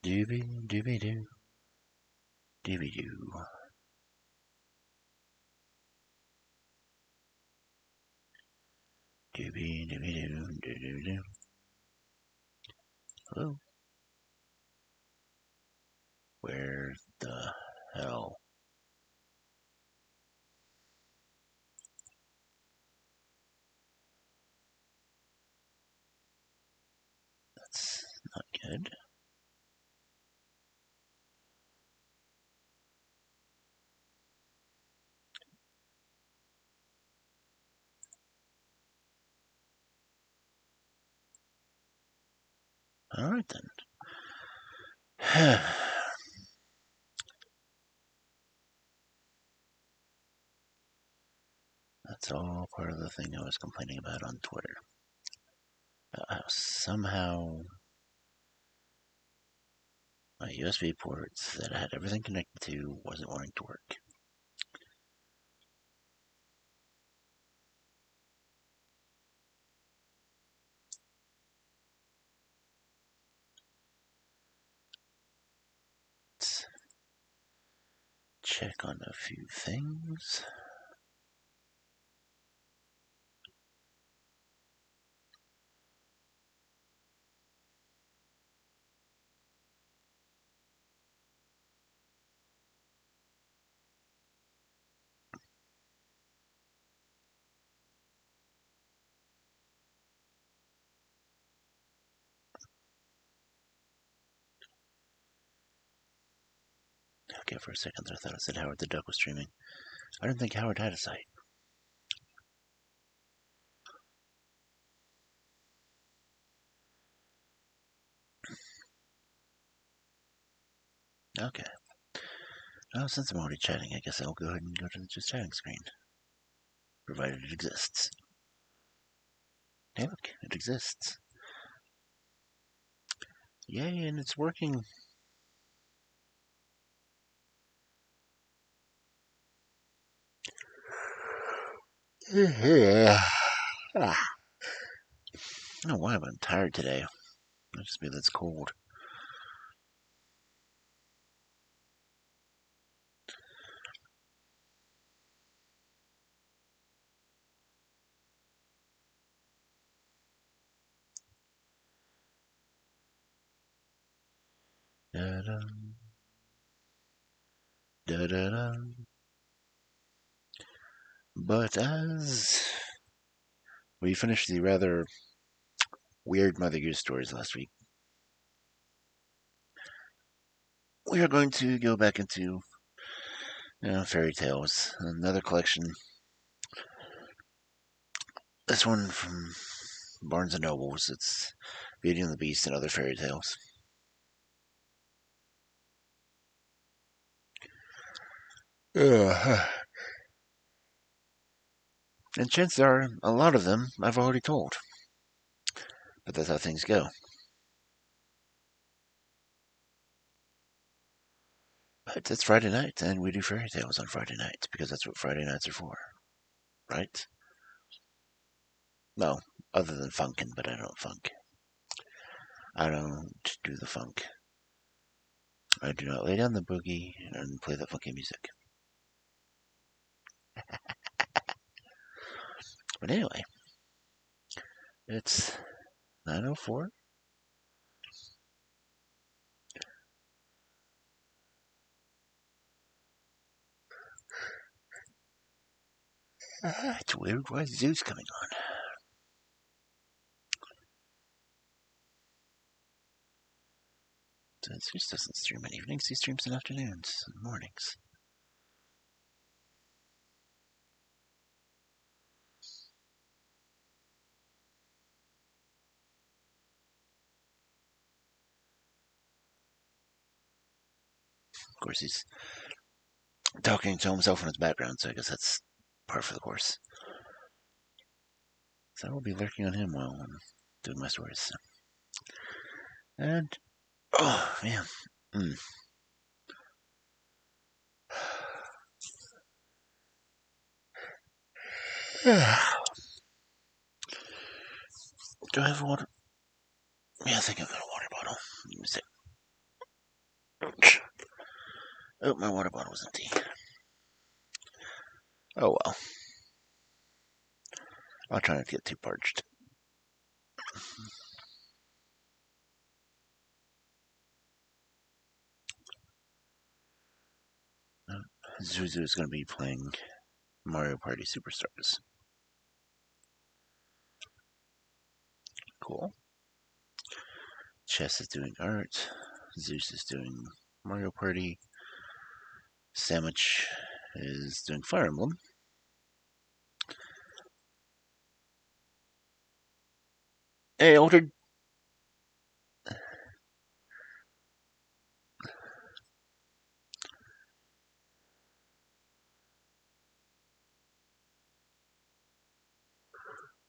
Dooby dooby doo. Dooby doo. Dooby dooby doo. Doo doo doo. Hello? Where the hell? That's not good. Alright then. That's all part of the thing I was complaining about on Twitter. Somehow my USB ports that I had everything connected to wasn't wanting to work. Let's check on a few things. Okay, for a second there, I thought it said Howard the Duck was streaming. I didn't think Howard had a site. Okay. Well, since I'm already chatting, I guess I'll go ahead and go to the just chatting screen. Provided it exists. Hey look, it exists. Yay, and it's working. I don't know why, but I'm tired today. It might just be that it's cold. Da-da, da-da-da. But as we finished the rather weird Mother Goose stories last week, we are going to go back into fairy tales. Another collection. This one from Barnes and Nobles. It's Beauty and the Beast and Other Fairy Tales. And chances are, a lot of them I've already told. But that's how things go. But it's Friday night, and we do fairy tales on Friday nights because that's what Friday nights are for, right? No, other than funkin', but I don't funk. I don't do the funk. I do not lay down the boogie and play the funky music. But anyway, it's 9:04. It's weird. Why is Zeus coming on? Zeus doesn't stream in evenings. He streams in afternoons and mornings. Of course, he's talking to himself in his background, so I guess that's par for the course. So I will be lurking on him while I'm doing my stories. And, oh, man. Do I have water? Yeah, I think I've got a water bottle. Let me see. Oh, my water bottle was empty. Oh well. I'll try not to get too parched. Zuzu is going to be playing Mario Party Superstars. Cool. Chess is doing art. Zeus is doing Mario Party. Sandwich is doing Fire Emblem. Hey, Altered.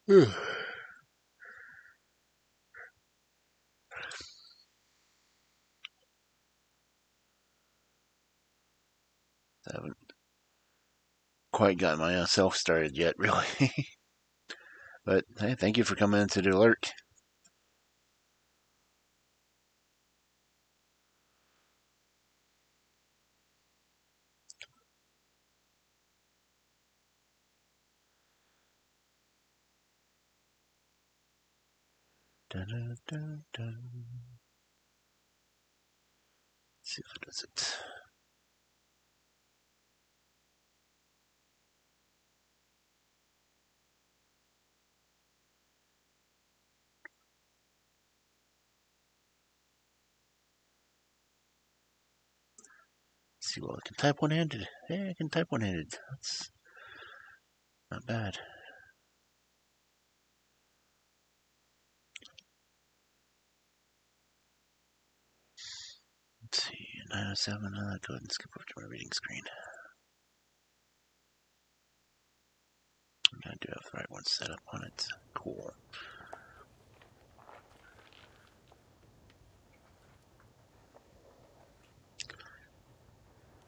I haven't quite gotten myself started yet, really. But hey, thank you for coming into the alert. Dun, dun, dun, dun. Let's see if it does it. Let's see, well, I can type one-handed. Hey, I can type one-handed. That's not bad. Let's see, 907. Go ahead and skip over to my reading screen. I do have the right one set up on it. Cool.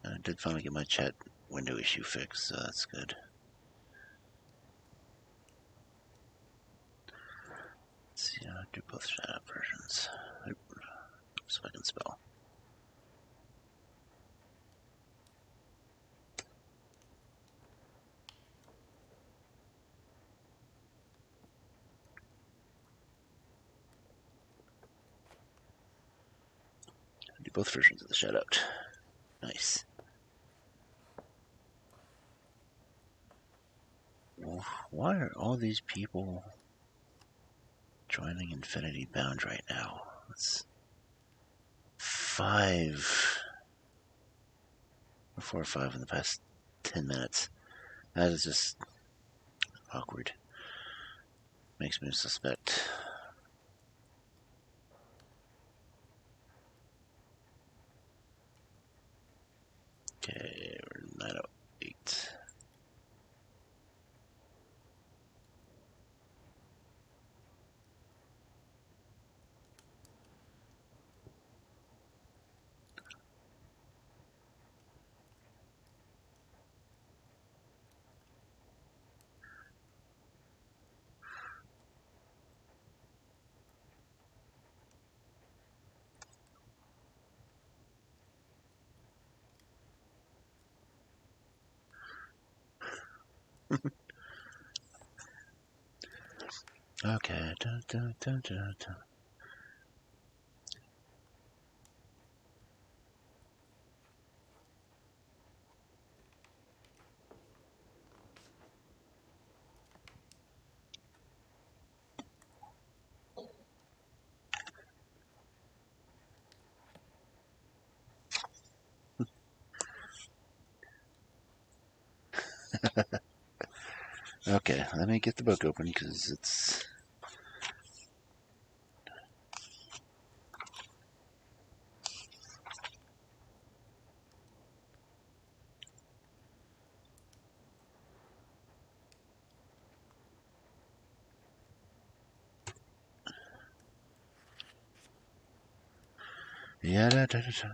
I did finally get my chat window issue fixed, so that's good. Let's see, I do both shout out versions. So I can spell. I do both versions of the shout out. Nice. Why are all these people joining Infinity Bound right now? That's 4 or 5 in the past 10 minutes. That is just awkward. Makes me suspect. Okay, we're 908. Okay. Dun, dun, dun, dun, dun. Okay, let me get the book open because it's. Yeah, da, da, da, da.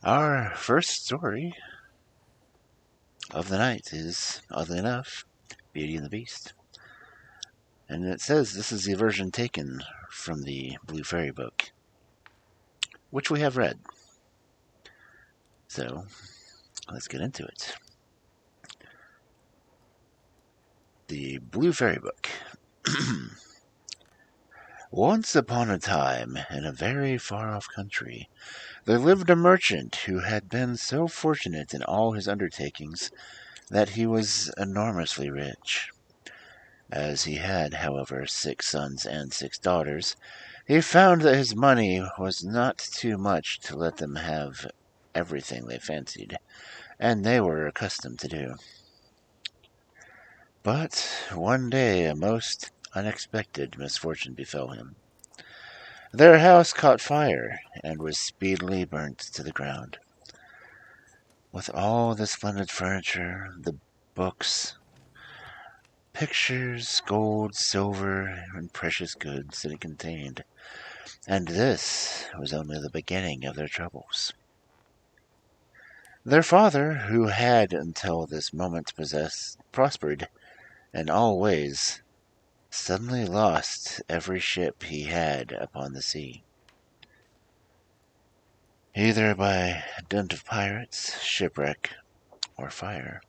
Our first story of the night is, oddly enough, Beauty and the Beast. And it says this is the version taken from the Blue Fairy book, which we have read. So, let's get into it. The Blue Fairy Book. Once upon a time, in a very far-off country, there lived a merchant who had been so fortunate in all his undertakings that he was enormously rich. As he had, however, 6 sons and 6 daughters, he found that his money was not too much to let them have everything they fancied, and they were accustomed to do. But one day a most unexpected misfortune befell him. Their house caught fire and was speedily burnt to the ground. With all the splendid furniture, the books, pictures, gold, silver, and precious goods that it contained. And this was only the beginning of their troubles. Their father, who had until this moment prospered in all ways, suddenly lost every ship he had upon the sea, either by dint of pirates, shipwreck, or fire.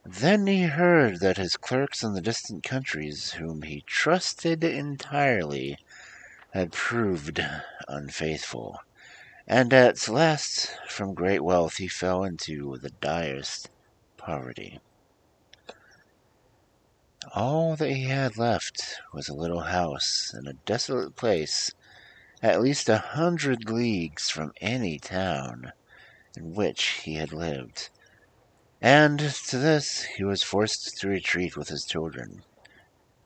Then he heard that his clerks in the distant countries, whom he trusted entirely, had proved unfaithful, and at last from great wealth he fell into the direst poverty. All that he had left was a little house in a desolate place, at least 100 leagues from any town in which he had lived, and to this he was forced to retreat with his children,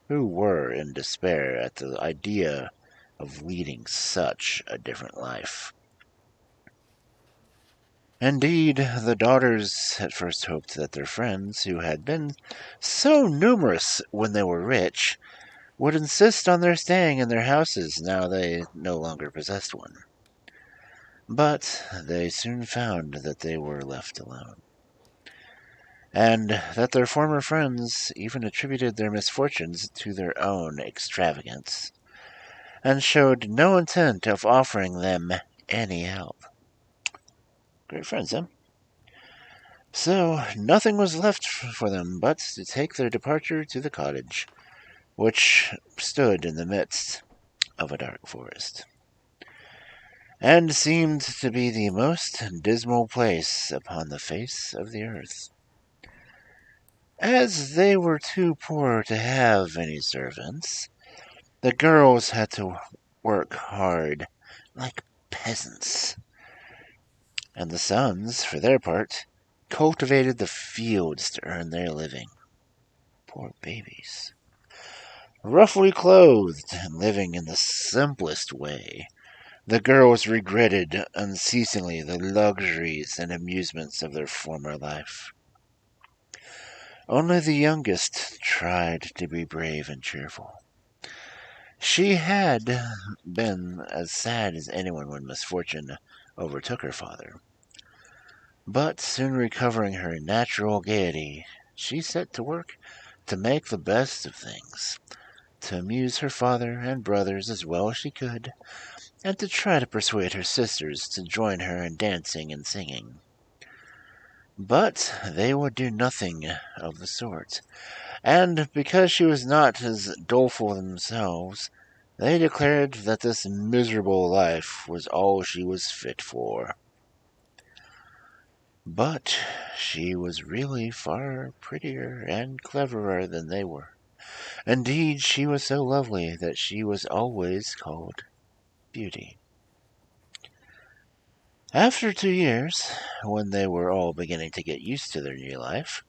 who were in despair at the idea of leading such a different life. Indeed, the daughters at first hoped that their friends, who had been so numerous when they were rich, would insist on their staying in their houses now they no longer possessed one. But they soon found that they were left alone, and that their former friends even attributed their misfortunes to their own extravagance, and showed no intent of offering them any help. Great friends, huh? So nothing was left for them but to take their departure to the cottage, which stood in the midst of a dark forest, and seemed to be the most dismal place upon the face of the earth. As they were too poor to have any servants, the girls had to work hard, like peasants, and the sons, for their part, cultivated the fields to earn their living. Poor babies. Roughly clothed and living in the simplest way, the girls regretted unceasingly the luxuries and amusements of their former life. Only the youngest tried to be brave and cheerful. She had been as sad as anyone when misfortune overtook her father. But soon recovering her natural gaiety, she set to work to make the best of things, to amuse her father and brothers as well as she could, and to try to persuade her sisters to join her in dancing and singing. But they would do nothing of the sort, and because she was not as doleful themselves, they declared that this miserable life was all she was fit for. But she was really far prettier and cleverer than they were. Indeed, she was so lovely that she was always called Beauty. After 2 years, when they were all beginning to get used to their new life,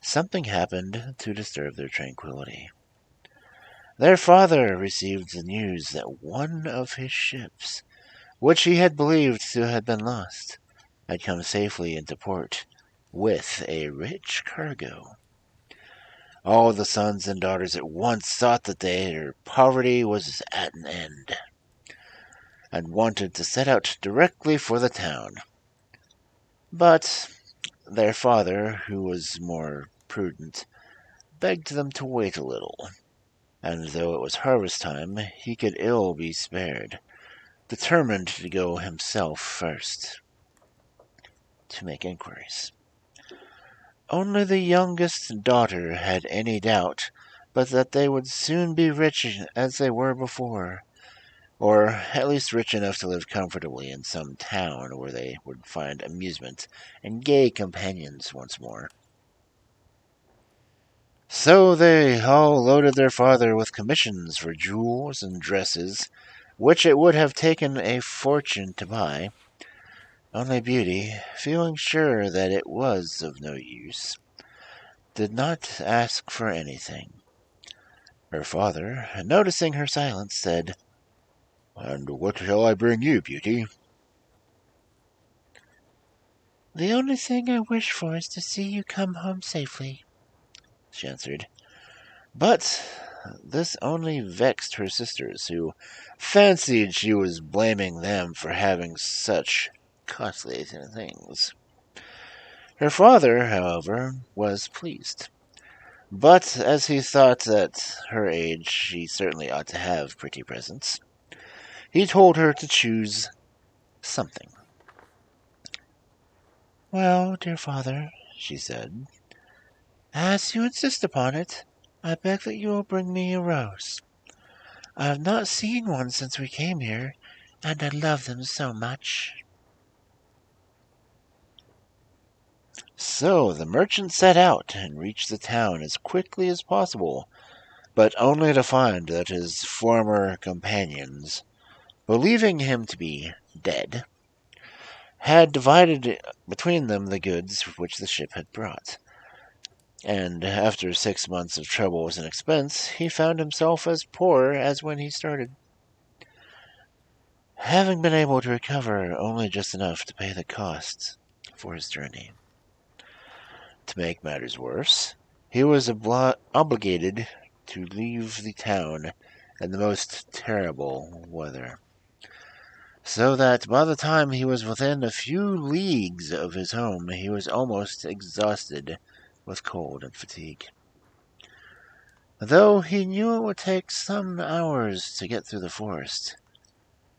something happened to disturb their tranquility. Their father received the news that one of his ships, which he had believed to have been lost, had come safely into port with a rich cargo. All the sons and daughters at once thought that their poverty was at an end, and wanted to set out directly for the town. But their father, who was more prudent, begged them to wait a little, and though it was harvest time, he could ill be spared, determined to go himself first. to make inquiries. Only the youngest daughter had any doubt but that they would soon be rich as they were before, or at least rich enough to live comfortably in some town where they would find amusement and gay companions once more. So they all loaded their father with commissions for jewels and dresses, which it would have taken a fortune to buy. Only Beauty, feeling sure that it was of no use, did not ask for anything. Her father, noticing her silence, said, "And what shall I bring you, Beauty?" "The only thing I wish for is to see you come home safely," she answered. But this only vexed her sisters, who fancied she was blaming them for having such costly things. Her father, however, was pleased. But as he thought at her age she certainly ought to have pretty presents, he told her to choose something. "Well, dear father," she said, "as you insist upon it, I beg that you will bring me a rose. I have not seen one since we came here, and I love them so much." So the merchant set out and reached the town as quickly as possible, but only to find that his former companions, believing him to be dead, had divided between them the goods which the ship had brought. And after 6 months of troubles and expense, he found himself as poor as when he started, having been able to recover only just enough to pay the costs for his journey. To make matters worse, he was obligated to leave the town in the most terrible weather, so that by the time he was within a few leagues of his home, he was almost exhausted with cold and fatigue. Though he knew it would take some hours to get through the forest,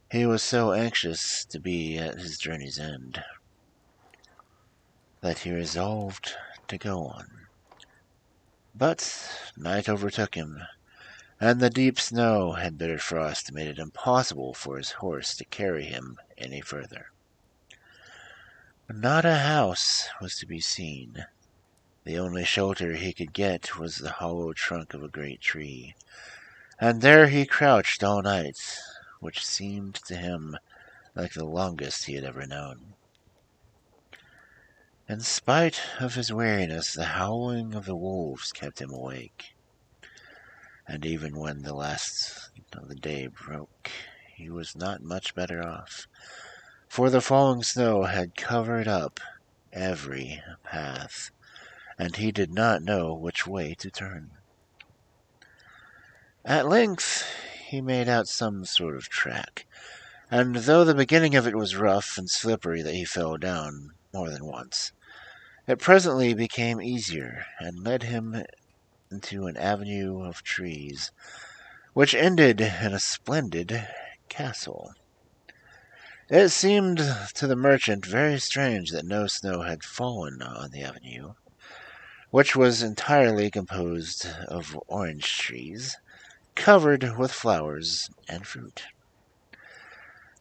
he was so anxious to be at his journey's end that he resolved to go on. But night overtook him, and the deep snow and bitter frost made it impossible for his horse to carry him any further. Not a house was to be seen. The only shelter he could get was the hollow trunk of a great tree, and there he crouched all night, which seemed to him like the longest he had ever known. In spite of his weariness, the howling of the wolves kept him awake, and even when the last of the day broke, he was not much better off, for the falling snow had covered up every path, and he did not know which way to turn. At length he made out some sort of track, and though the beginning of it was rough and slippery that he fell down more than once, it presently became easier, and led him into an avenue of trees, which ended in a splendid castle. It seemed to the merchant very strange that no snow had fallen on the avenue, which was entirely composed of orange trees, covered with flowers and fruit.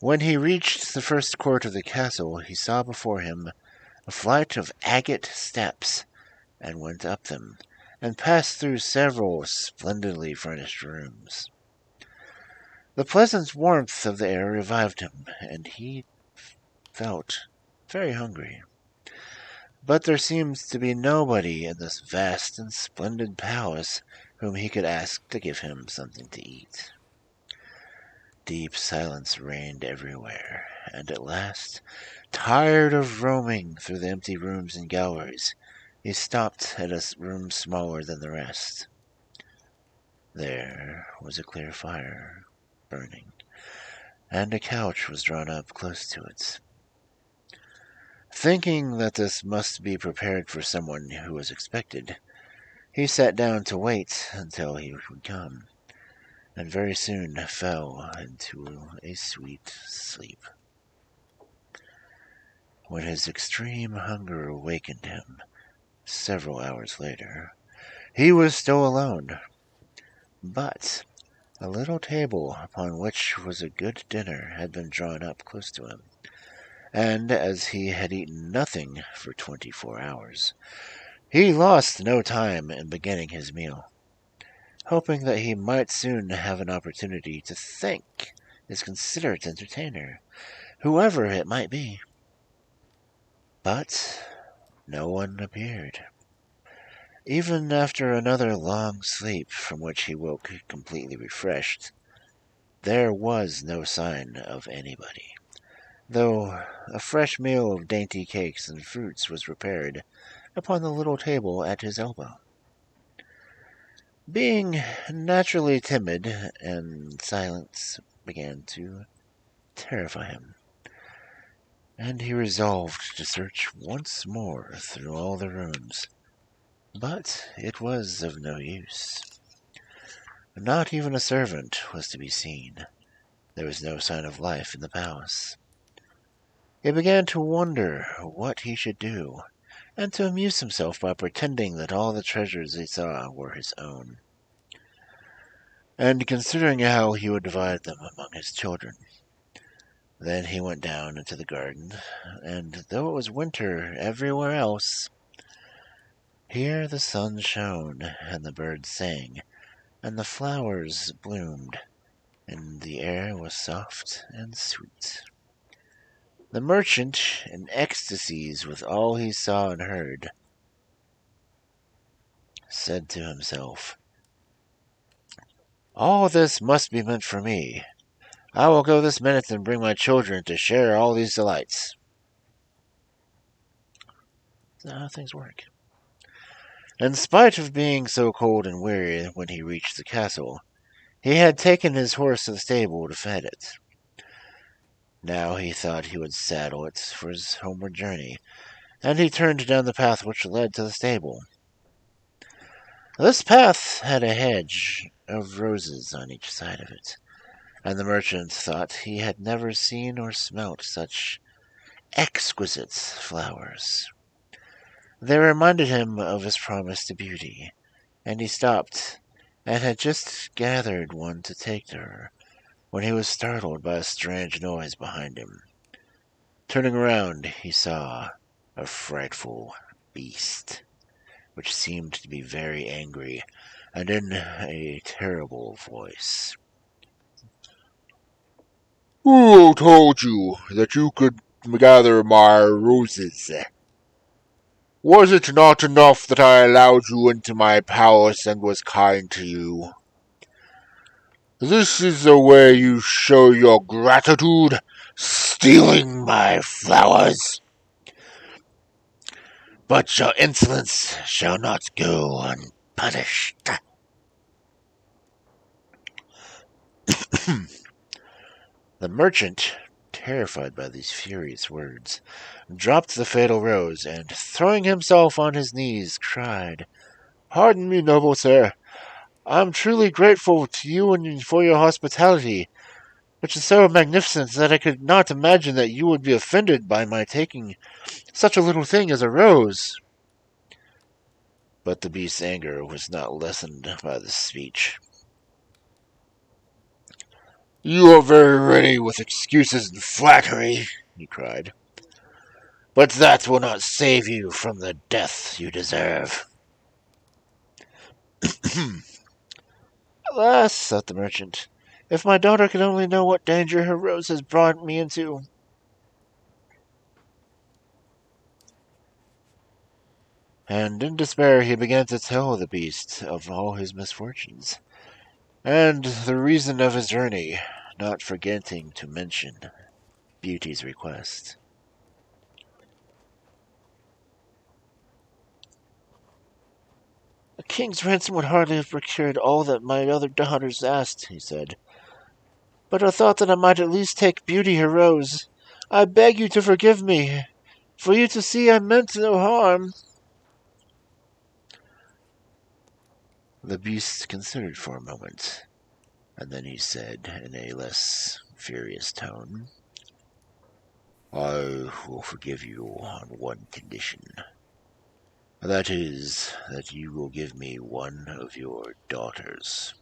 When he reached the first court of the castle, he saw before him a flight of agate steps, and went up them, and passed through several splendidly furnished rooms. The pleasant warmth of the air revived him, and he felt very hungry. But there seemed to be nobody in this vast and splendid palace whom he could ask to give him something to eat. Deep silence reigned everywhere, and at last, tired of roaming through the empty rooms and galleries, he stopped at a room smaller than the rest. There was a clear fire burning, and a couch was drawn up close to it. Thinking that this must be prepared for someone who was expected, he sat down to wait until he would come, and very soon fell into a sweet sleep. When his extreme hunger awakened him several hours later, he was still alone, but a little table upon which was a good dinner had been drawn up close to him, and as he had eaten nothing for 24 hours, he lost no time in beginning his meal, hoping that he might soon have an opportunity to thank his considerate entertainer, whoever it might be. But no one appeared. Even after another long sleep from which he woke completely refreshed, there was no sign of anybody, though a fresh meal of dainty cakes and fruits was prepared upon the little table at his elbow. Being naturally timid, and silence began to terrify him, and he resolved to search once more through all the rooms. But it was of no use. Not even a servant was to be seen. There was no sign of life in the palace. He began to wonder what he should do, and to amuse himself by pretending that all the treasures he saw were his own, and considering how he would divide them among his children. Then he went down into the garden, and though it was winter everywhere else, here the sun shone, and the birds sang, and the flowers bloomed, and the air was soft and sweet. The merchant, in ecstasies with all he saw and heard, said to himself, "All this must be meant for me. I will go this minute and bring my children to share all these delights." That's how things work. In spite of being so cold and weary when he reached the castle, he had taken his horse to the stable to fed it. Now he thought he would saddle it for his homeward journey, and he turned down the path which led to the stable. This path had a hedge of roses on each side of it, and the merchant thought he had never seen or smelt such exquisite flowers. They reminded him of his promise to Beauty, and he stopped and had just gathered one to take to her when he was startled by a strange noise behind him. Turning around, he saw a frightful beast, which seemed to be very angry and in a terrible voice. Who told you that you could gather my roses? Was it not enough that I allowed you into my palace and was kind to you? This is the way you show your gratitude, stealing my flowers. But your insolence shall not go unpunished. The merchant, terrified by these furious words, dropped the fatal rose, and throwing himself on his knees, cried, "Pardon me, noble sir. I am truly grateful to you and for your hospitality, which is so magnificent that I could not imagine that you would be offended by my taking such a little thing as a rose." But the beast's anger was not lessened by this speech. You are very ready with excuses and flattery, he cried. But that will not save you from the death you deserve. "Alas," thought the merchant, "if my daughter could only know what danger her rose has brought me into." And in despair he began to tell the beast of all his misfortunes, and the reason of his journey, not forgetting to mention Beauty's request. "A king's ransom would hardly have procured all that my other daughters asked," he said. "But I thought that I might at least take Beauty her rose. I beg you to forgive me. For you to see I meant no harm." The beast considered for a moment, and then he said in a less furious tone, I will forgive you on one condition. That is, that you will give me one of your daughters.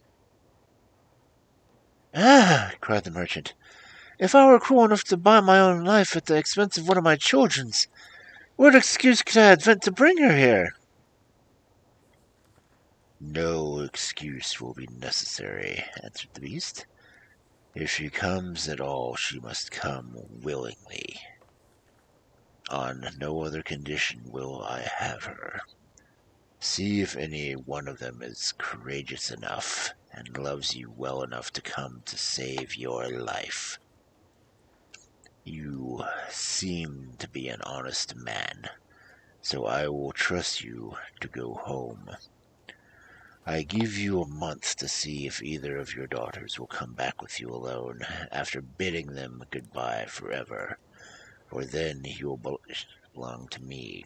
Ah! Cried the merchant. If I were cruel enough to buy my own life at the expense of one of my children's, what excuse could I invent to bring her here? No excuse will be necessary, answered the beast. If she comes at all, she must come willingly. On no other condition will I have her. See if any one of them is courageous enough and loves you well enough to come to save your life. You seem to be an honest man, so I will trust you to go home. I give you a month to see if either of your daughters will come back with you alone after bidding them goodbye forever, for then you will belong to me.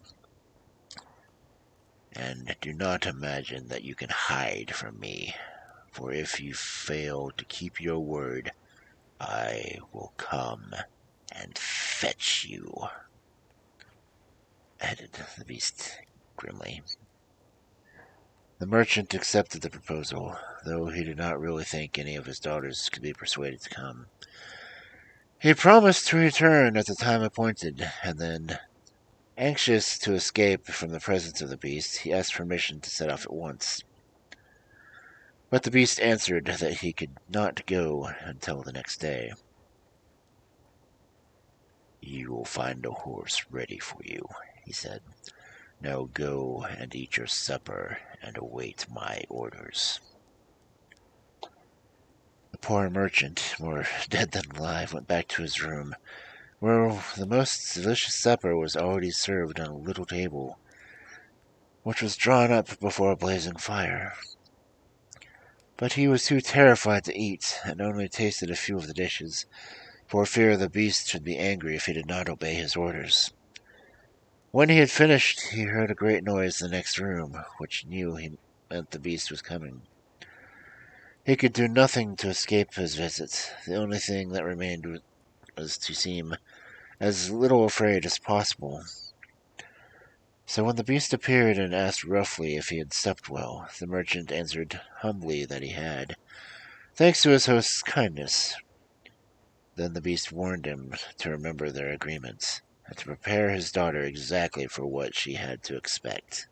And do not imagine that you can hide from me, for if you fail to keep your word, I will come and fetch you, added the beast grimly. The merchant accepted the proposal, though he did not really think any of his daughters could be persuaded to come. He promised to return at the time appointed, and then, anxious to escape from the presence of the beast, he asked permission to set off at once. But the beast answered that he could not go until the next day. You will find a horse ready for you, he said. Now go and eat your supper and await my orders. The poor merchant, more dead than alive, went back to his room, where the most delicious supper was already served on a little table, which was drawn up before a blazing fire. But he was too terrified to eat, and only tasted a few of the dishes, for fear the beast should be angry if he did not obey his orders. When he had finished, he heard a great noise in the next room, which knew he meant the beast was coming. He could do nothing to escape his visit. The only thing that remained was to seem as little afraid as possible. So when the beast appeared and asked roughly if he had supped well, the merchant answered humbly that he had, thanks to his host's kindness. Then the beast warned him to remember their agreement, and to prepare his daughter exactly for what she had to expect.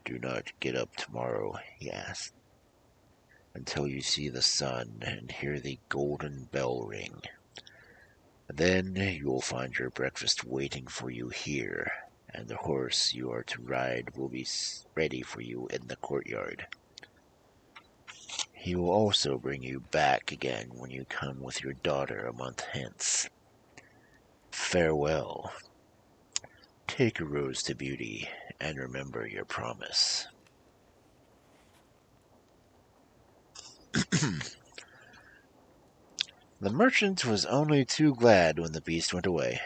Do not get up tomorrow, he asked, until you see the sun and hear the golden bell ring. Then you will find your breakfast waiting for you here, and the horse you are to ride will be ready for you in the courtyard. He will also bring you back again when you come with your daughter a month hence. Farewell. Take a rose to beauty, and remember your promise. The merchant was only too glad when the beast went away,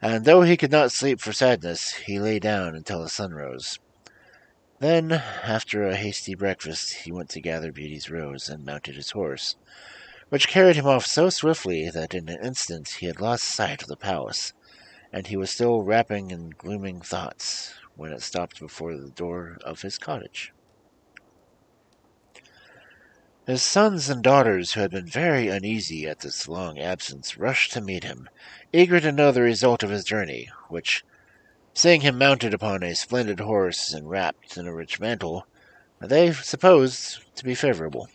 and though he could not sleep for sadness, he lay down until the sun rose. Then, after a hasty breakfast, he went to gather Beauty's rose and mounted his horse, which carried him off so swiftly that in an instant he had lost sight of the palace, and he was still wrapping in glooming thoughts when it stopped before the door of his cottage. His sons and daughters, who had been very uneasy at this long absence, rushed to meet him, eager to know the result of his journey, which, seeing him mounted upon a splendid horse and wrapped in a rich mantle, they supposed to be favorable.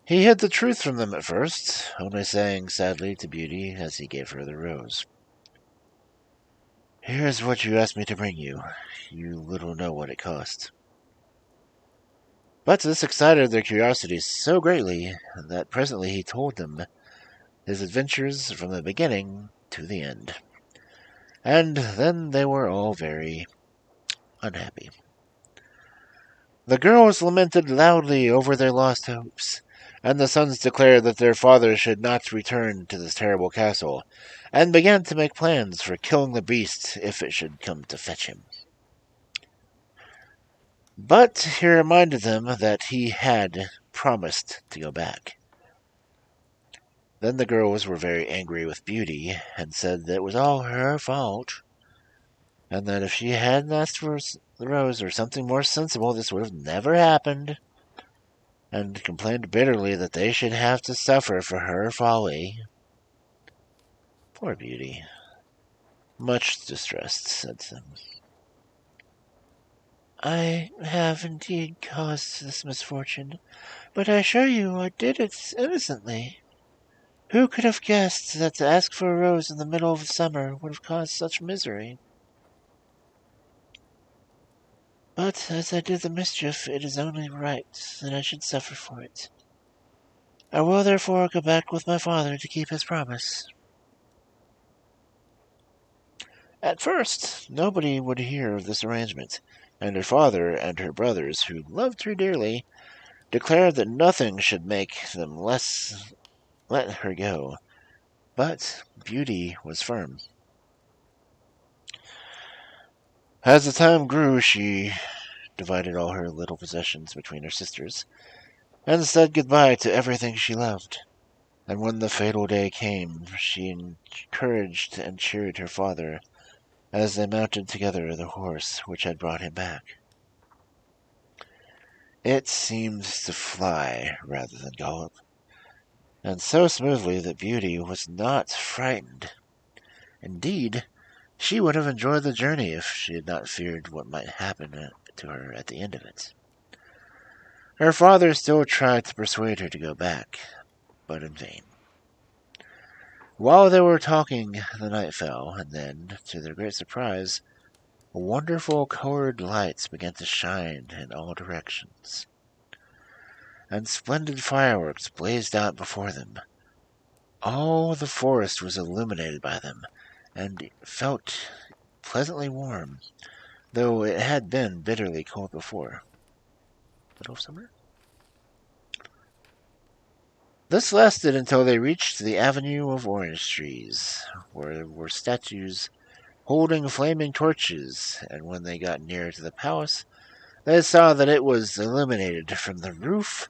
He hid the truth from them at first, only saying sadly to Beauty as he gave her the rose, "Here is what you asked me to bring you. You little know what it cost." But this excited their curiosity so greatly that presently he told them his adventures from the beginning to the end. And then they were all very unhappy. The girls lamented loudly over their lost hopes, and the sons declared that their father should not return to this terrible castle, and began to make plans for killing the beast if it should come to fetch him. But he reminded them that he had promised to go back. Then the girls were very angry with Beauty and said that it was all her fault, and that if she hadn't asked for the rose or something more sensible, this would have never happened, and complained bitterly that they should have to suffer for her folly. Poor Beauty, much distressed, said them. I have indeed caused this misfortune, but I assure you I did it innocently. Who could have guessed that to ask for a rose in the middle of summer would have caused such misery? But as I did the mischief, it is only right that I should suffer for it. I will therefore go back with my father to keep his promise. At first, nobody would hear of this arrangement, and her father and her brothers, who loved her dearly, declared that nothing should make them let her go. But Beauty was firm. As the time grew, she divided all her little possessions between her sisters, and said goodbye to everything she loved. And when the fatal day came, she encouraged and cheered her father as they mounted together the horse which had brought him back. It seemed to fly rather than gallop, and so smoothly that Beauty was not frightened. Indeed, she would have enjoyed the journey if she had not feared what might happen to her at the end of it. Her father still tried to persuade her to go back, but in vain. While they were talking, the night fell, and then, to their great surprise, wonderful colored lights began to shine in all directions, and splendid fireworks blazed out before them. All the forest was illuminated by them, and felt pleasantly warm, though it had been bitterly cold before. Middle of summer? This lasted until they reached the avenue of orange trees, where were statues holding flaming torches, and when they got near to the palace, they saw that it was illuminated from the roof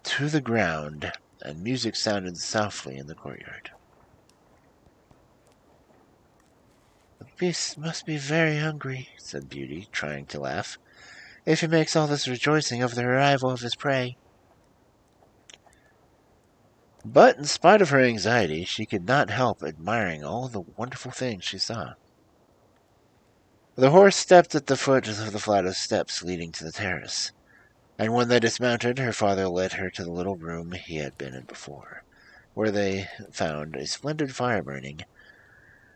to the ground, and music sounded softly in the courtyard. The beast must be very hungry, said Beauty, trying to laugh, if he makes all this rejoicing over the arrival of his prey. But in spite of her anxiety, she could not help admiring all the wonderful things she saw. The horse stopped at the foot of the flight of steps leading to the terrace, and when they dismounted, her father led her to the little room he had been in before, where they found a splendid fire burning,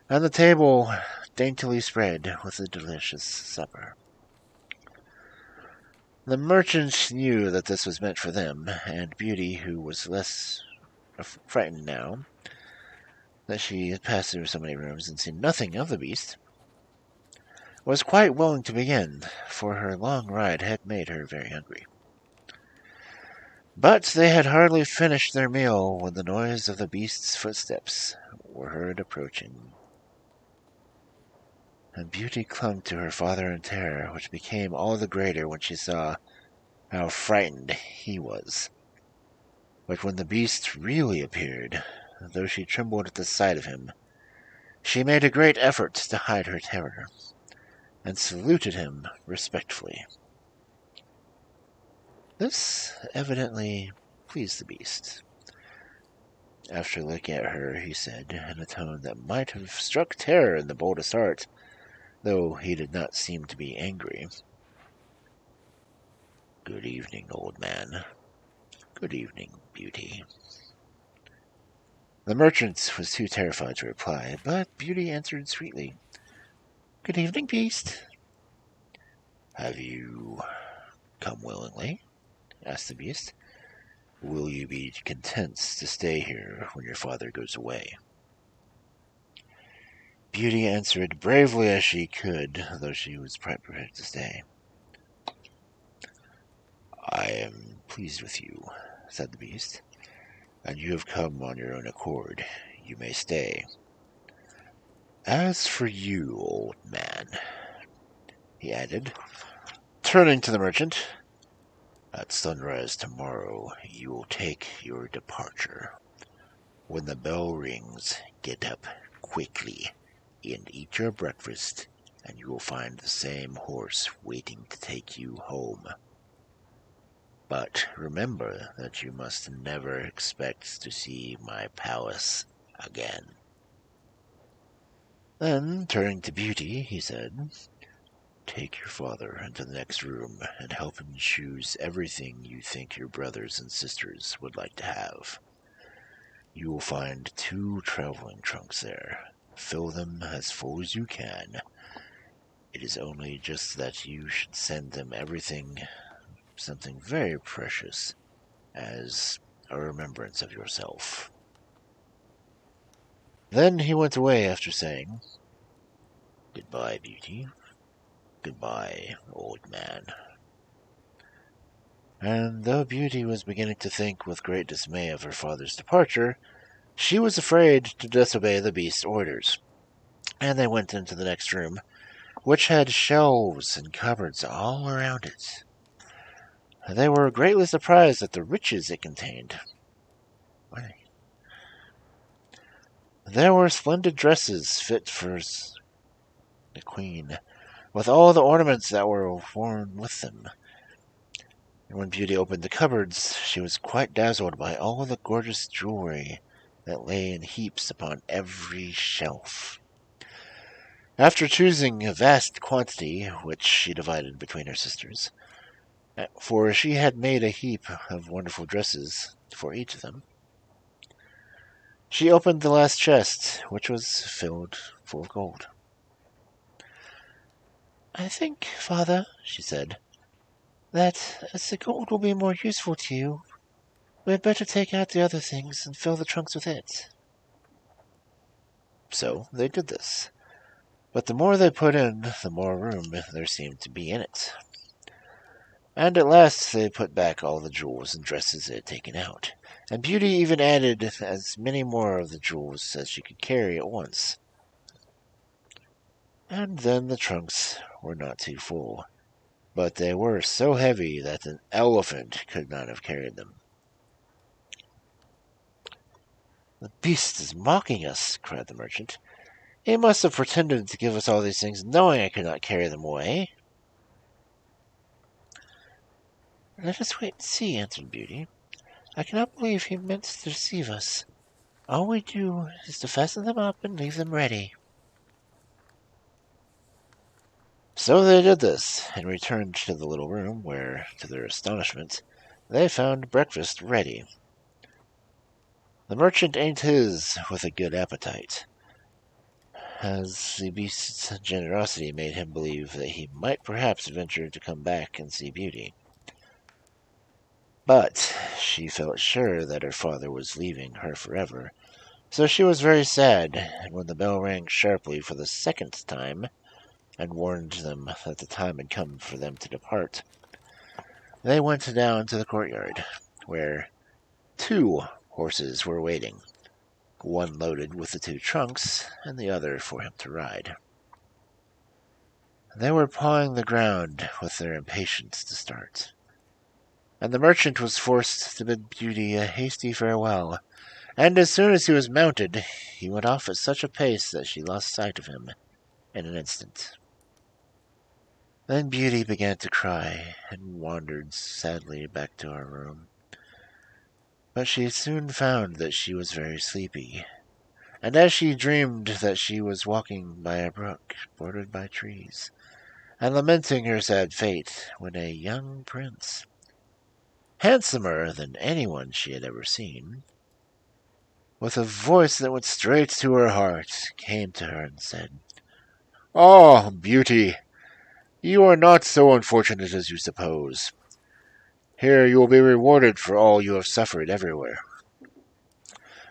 and the table daintily spread with a delicious supper. The merchant knew that this was meant for them, and Beauty, who was less frightened now that she had passed through so many rooms and seen nothing of the beast, was quite willing to begin, for her long ride had made her very hungry. But they had hardly finished their meal when the noise of the beast's footsteps were heard approaching. And Beauty clung to her father in terror, which became all the greater when she saw how frightened he was. But when the beast really appeared, though she trembled at the sight of him, she made a great effort to hide her terror, and saluted him respectfully. This evidently pleased the beast. After looking at her, he said, in a tone that might have struck terror in the boldest heart, though he did not seem to be angry. "Good evening, old man. Good evening, Beauty." The merchant was too terrified to reply, but Beauty answered sweetly, "Good evening, beast." "Have you come willingly?" asked the beast. "Will you be content to stay here when your father goes away?" Beauty answered bravely as she could, though she was quite prepared to stay. "I am pleased with you," said the beast, "and you have come on your own accord. You may stay. As for you, old man," he added, turning to the merchant, "at sunrise tomorrow you will take your departure. When the bell rings, get up quickly and eat your breakfast, and you will find the same horse waiting to take you home. But remember that you must never expect to see my palace again." Then, turning to Beauty, he said, "Take your father into the next room and help him choose everything you think your brothers and sisters would like to have. You will find 2 traveling trunks there. Fill them as full as you can. It is only just that you should send them something very precious, as a remembrance of yourself." Then he went away after saying, "Goodbye, Beauty. Goodbye, old man." And though Beauty was beginning to think with great dismay of her father's departure, she was afraid to disobey the beast's orders, and they went into the next room, which had shelves and cupboards all around it. They were greatly surprised at the riches it contained. Why? There were splendid dresses fit for the queen, with all the ornaments that were worn with them. And when Beauty opened the cupboards, she was quite dazzled by all the gorgeous jewelry that lay in heaps upon every shelf. After choosing a vast quantity, which she divided between her sisters, for she had made a heap of wonderful dresses for each of them, she opened the last chest, which was filled full of gold. "I think, father," she said, "that as the gold will be more useful to you, we had better take out the other things and fill the trunks with it." So they did this, but the more they put in, the more room there seemed to be in it. And at last they put back all the jewels and dresses they had taken out, and Beauty even added as many more of the jewels as she could carry at once. And then the trunks were not too full, but they were so heavy that an elephant could not have carried them. "The beast is mocking us," cried the merchant. "He must have pretended to give us all these things, knowing I could not carry them away." "Let us wait and see," answered Beauty. "I cannot believe he meant to deceive us. All we do is to fasten them up and leave them ready." So they did this, and returned to the little room, where, to their astonishment, they found breakfast ready. The merchant ate his with a good appetite, as the beast's generosity made him believe that he might perhaps venture to come back and see Beauty. But she felt sure that her father was leaving her forever, so she was very sad, and when the bell rang sharply for the 2nd time, and warned them that the time had come for them to depart, they went down to the courtyard, where 2 horses were waiting, one loaded with the 2 trunks, and the other for him to ride. They were pawing the ground with their impatience to start, and the merchant was forced to bid Beauty a hasty farewell, and as soon as he was mounted, he went off at such a pace that she lost sight of him in an instant. Then Beauty began to cry, and wandered sadly back to her room. But she soon found that she was very sleepy, and as she dreamed that she was walking by a brook bordered by trees, and lamenting her sad fate, when a young prince, handsomer than anyone she had ever seen, with a voice that went straight to her heart, came to her and said, "Ah, Beauty, you are not so unfortunate as you suppose. Here you will be rewarded for all you have suffered everywhere.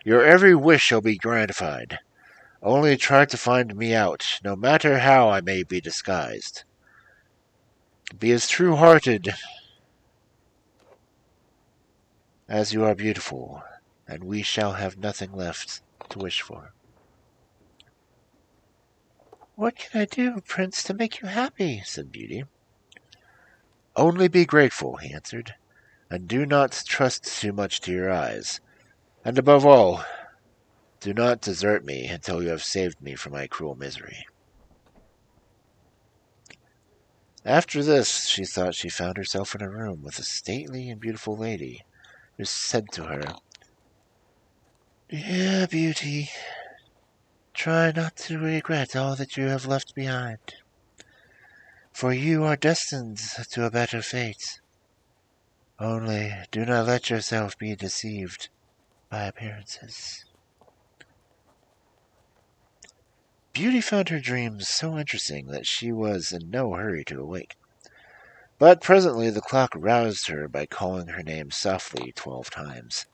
Your every wish shall be gratified. Only try to find me out, no matter how I may be disguised. Be as true-hearted as you are beautiful, and we shall have nothing left to wish for." "What can I do, Prince, to make you happy?" said Beauty. "Only be grateful," he answered, "and do not trust too much to your eyes. And above all, Do not desert me until you have saved me from my cruel misery. After this, she thought she found herself in a room with a stately and beautiful lady, who said to her, "Dear Beauty, try not to regret all that you have left behind, for you are destined to a better fate. Only do not let yourself be deceived by appearances." Beauty found her dreams so interesting that she was in no hurry to awake. But presently the clock roused her by calling her name softly 12 times.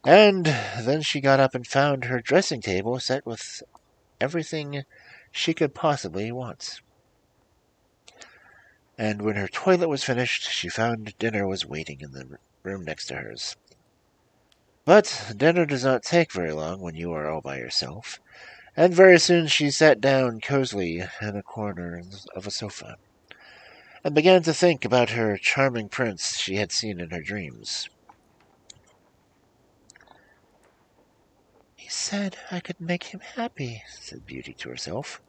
And then she got up and found her dressing table set with everything she could possibly want. And when her toilet was finished, she found dinner was waiting in the room next to hers. But dinner does not take very long when you are all by yourself, and very soon she sat down cozily in a corner of a sofa, and began to think about her charming prince she had seen in her dreams. "He said I could make him happy," said Beauty to herself.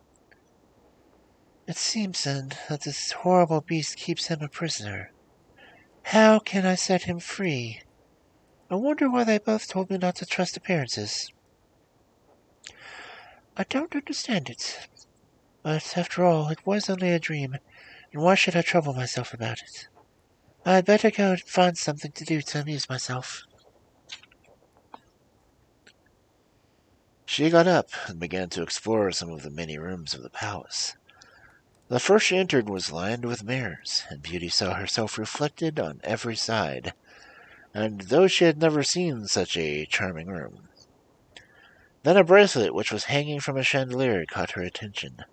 "It seems, then, that this horrible beast keeps him a prisoner. How can I set him free? I wonder why they both told me not to trust appearances. I don't understand it. But, after all, it was only a dream, and why should I trouble myself about it? I'd better go and find something to do to amuse myself." She got up and began to explore some of the many rooms of the palace. The first she entered was lined with mirrors, and Beauty saw herself reflected on every side, and though she had never seen such a charming room. Then a bracelet which was hanging from a chandelier caught her attention,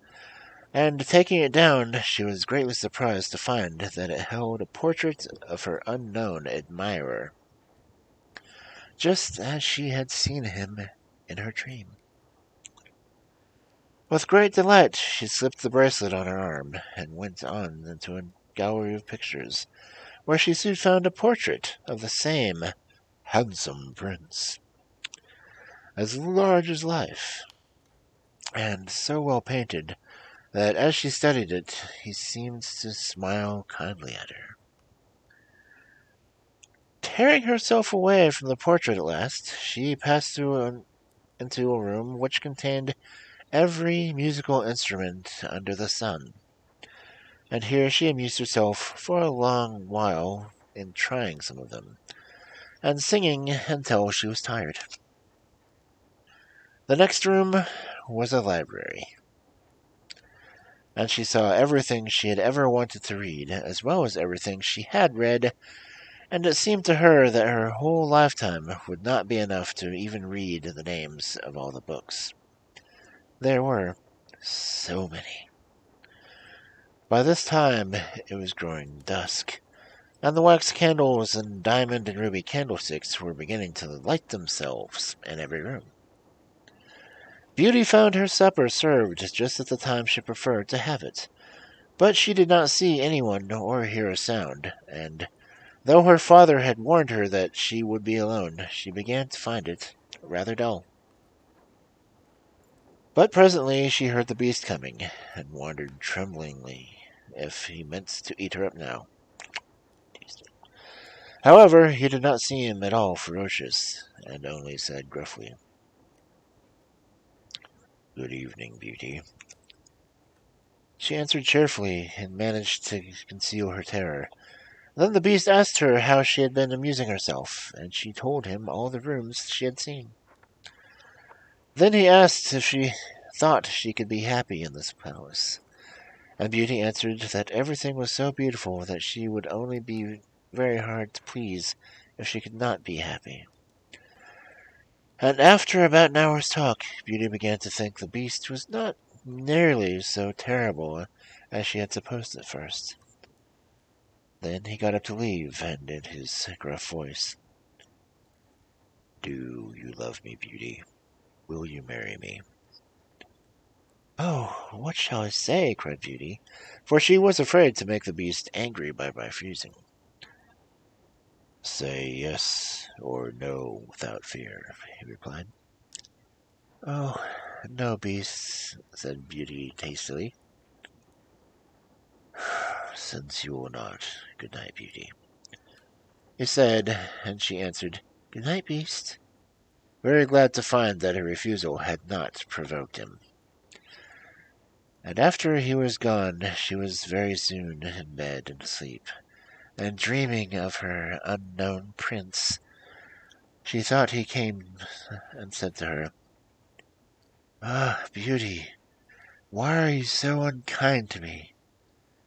and taking it down, she was greatly surprised to find that it held a portrait of her unknown admirer, just as she had seen him in her dream. With great delight, she slipped the bracelet on her arm, and went on into a gallery of pictures, where she soon found a portrait of the same handsome prince, as large as life, and so well painted that as she studied it, he seemed to smile kindly at her. Tearing herself away from the portrait at last, she passed into a room which contained every musical instrument under the sun, and here she amused herself for a long while in trying some of them, and singing until she was tired. The next room was a library, and she saw everything she had ever wanted to read, as well as everything she had read, and it seemed to her that her whole lifetime would not be enough to even read the names of all the books. There were so many. By this time it was growing dusk, and the wax candles and diamond and ruby candlesticks were beginning to light themselves in every room. Beauty found her supper served just at the time she preferred to have it, but she did not see anyone or hear a sound, and though her father had warned her that she would be alone, she began to find it rather dull. But presently she heard the beast coming, and wondered tremblingly if he meant to eat her up now. However, he did not seem at all ferocious, and only said gruffly, "Good evening, Beauty." She answered cheerfully, and managed to conceal her terror. Then the beast asked her how she had been amusing herself, and she told him all the rooms she had seen. Then he asked if she thought she could be happy in this palace, and Beauty answered that everything was so beautiful that she would only be very hard to please if she could not be happy. And after about an hour's talk, Beauty began to think the beast was not nearly so terrible as she had supposed at first. Then he got up to leave, and in his gruff voice, "Do you love me, Beauty? Will you marry me?" "Oh, what shall I say?" cried Beauty, for she was afraid to make the beast angry by refusing. "Say yes or no without fear," he replied. Oh, no, Beast, said Beauty hastily. Since you will not, good night, Beauty. He said, and she answered, Good night, Beast, very glad to find that her refusal had not provoked him. And after he was gone, she was very soon in bed and asleep, and dreaming of her unknown prince. She thought he came and said to her, Ah, Beauty, why are you so unkind to me?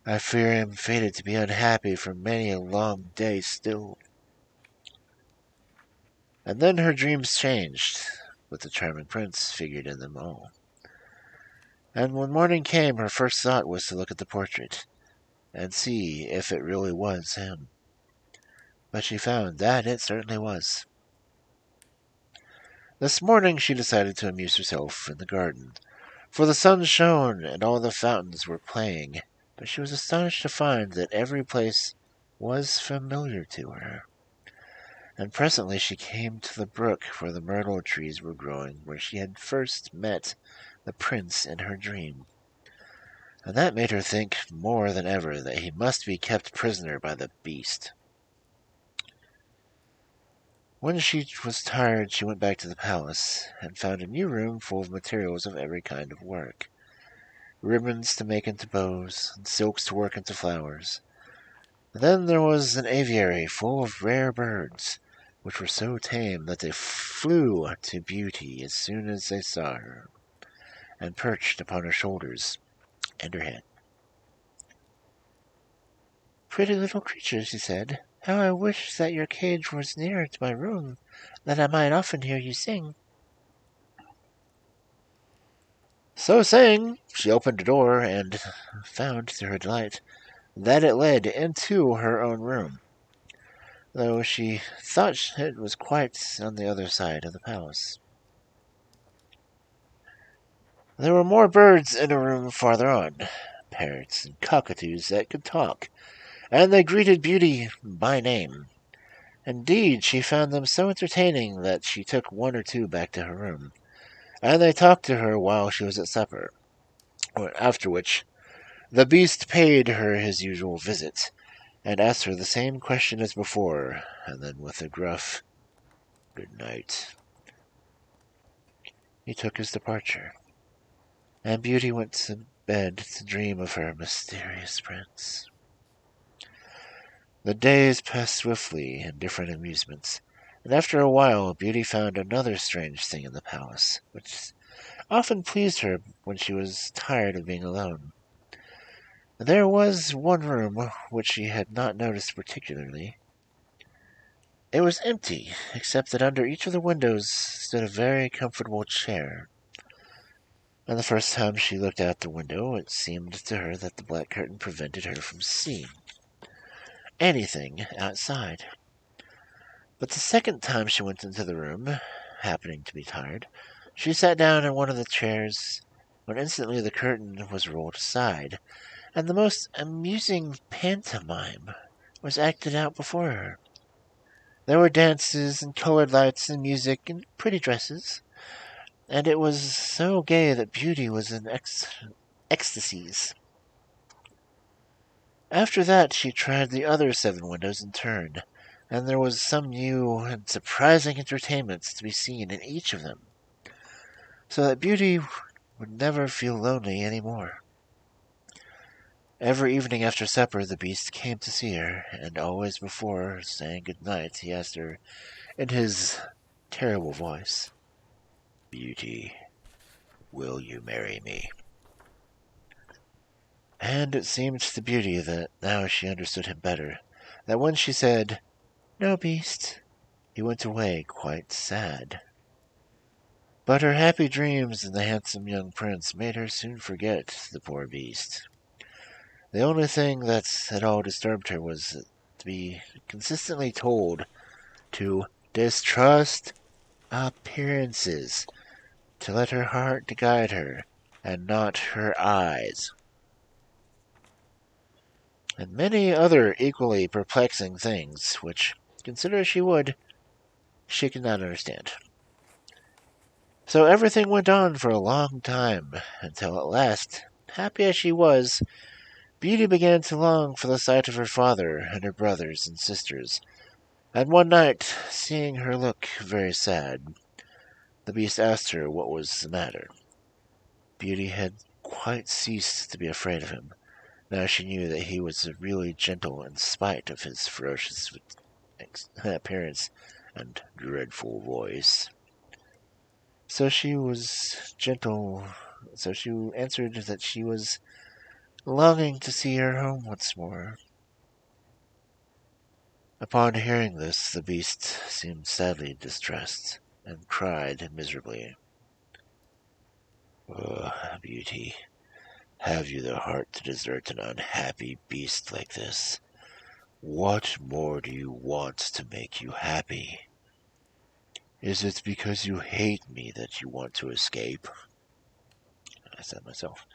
I fear I am fated to be unhappy for many a long day still. And then her dreams changed, but the charming prince figured in them all. And when morning came, her first thought was to look at the portrait and see if it really was him. But she found that it certainly was. This morning she decided to amuse herself in the garden, for the sun shone and all the fountains were playing, but she was astonished to find that every place was familiar to her. And presently she came to the brook where the myrtle trees were growing, where she had first met the prince in her dream. And that made her think more than ever that he must be kept prisoner by the beast. When she was tired, she went back to the palace, and found a new room full of materials of every kind of work. Ribbons to make into bows, and silks to work into flowers. And then there was an aviary full of rare birds, which were so tame that they flew to Beauty as soon as they saw her, and perched upon her shoulders and her head. Pretty little creatures, she said, how I wish that your cage was nearer to my room, that I might often hear you sing. So saying, she opened a door and found, to her delight, that it led into her own room, though she thought it was quite on the other side of the palace. There were more birds in a room farther on, parrots and cockatoos that could talk, and they greeted Beauty by name. Indeed, she found them so entertaining that she took one or two back to her room, and they talked to her while she was at supper, after which the beast paid her his usual visit, and asked her the same question as before, and then with a gruff good night, he took his departure, and Beauty went to bed to dream of her mysterious prince. The days passed swiftly in different amusements, and after a while Beauty found another strange thing in the palace, which often pleased her when she was tired of being alone. There was one room which she had not noticed particularly. It was empty, except that under each of the windows stood a very comfortable chair. And the first time she looked out the window, it seemed to her that the black curtain prevented her from seeing anything outside. But the second time she went into the room, happening to be tired, she sat down in one of the chairs, when instantly the curtain was rolled aside, and the most amusing pantomime was acted out before her. There were dances and colored lights and music and pretty dresses, and it was so gay that Beauty was in ecstasies. After that she tried the other 7 windows in turn, and there was some new and surprising entertainments to be seen in each of them, so that Beauty would never feel lonely any more. Every evening after supper the beast came to see her, and always before saying good night he asked her, in his terrible voice, Beauty, will you marry me? And it seemed to Beauty that now she understood him better, that when she said, No, beast, he went away quite sad. But her happy dreams and the handsome young prince made her soon forget the poor beast. The only thing that at all disturbed her was to be consistently told to distrust appearances, to let her heart guide her, and not her eyes, and many other equally perplexing things, which, consider as she would, she could not understand. So everything went on for a long time, until at last, happy as she was, Beauty began to long for the sight of her father and her brothers and sisters. And one night, seeing her look very sad, the Beast asked her what was the matter. Beauty had quite ceased to be afraid of him. Now she knew that he was really gentle in spite of his ferocious appearance and dreadful voice. So she was gentle. So she answered that she was longing to see her home once more. Upon hearing this, the Beast seemed sadly distressed and cried miserably. "Oh, Beauty, have you the heart to desert an unhappy beast like this? What more do you want to make you happy? Is it because you hate me that you want to escape?" I said myself.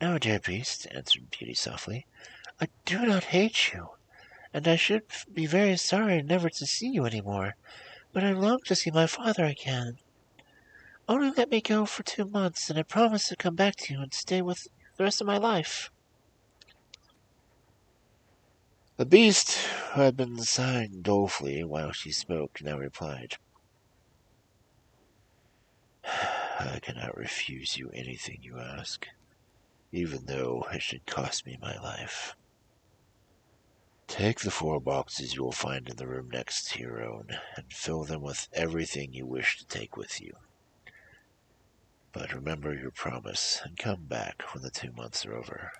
"No, dear Beast," answered Beauty softly. "I do not hate you, and I should be very sorry never to see you any more, but I long to see my father again. Only let me go for 2 months, and I promise to come back to you and stay with you the rest of my life." The Beast, who had been sighing dolefully while she spoke, now replied, "I cannot refuse you anything you ask, even though it should cost me my life. Take the 4 boxes you will find in the room next to your own, and fill them with everything you wish to take with you. But remember your promise, and come back when the 2 months are over,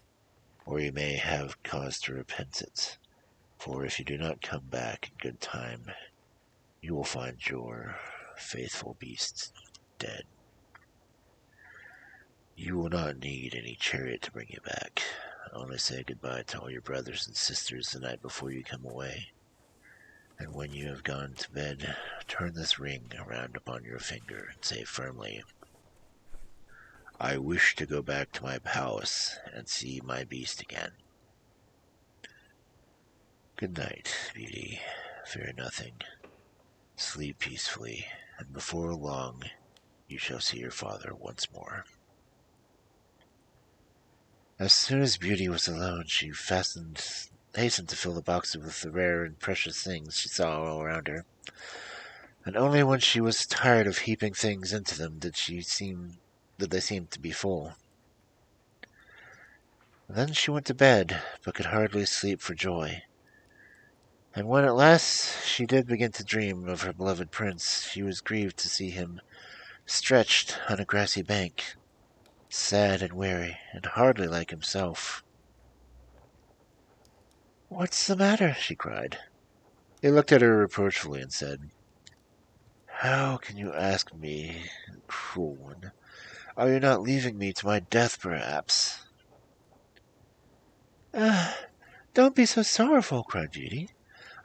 or you may have cause to repent it. For if you do not come back in good time, you will find your faithful beast dead. You will not need any chariot to bring you back. Only say goodbye to all your brothers and sisters the night before you come away. And when you have gone to bed, turn this ring around upon your finger and say firmly, 'I wish to go back to my palace and see my beast again.' Good night, Beauty. Fear nothing. Sleep peacefully, and before long you shall see your father once more." As soon as Beauty was alone, she hastened to fill the boxes with the rare and precious things she saw all around her. And only when she was tired of heaping things into them did they seem to be full. Then she went to bed, but could hardly sleep for joy. And when at last she did begin to dream of her beloved prince, she was grieved to see him stretched on a grassy bank, sad and weary, and hardly like himself. "What's the matter?" she cried. He looked at her reproachfully and said, "How can you ask me, cruel one? Are you not leaving me to my death, perhaps?" "Ah, don't be so sorrowful," cried Beauty.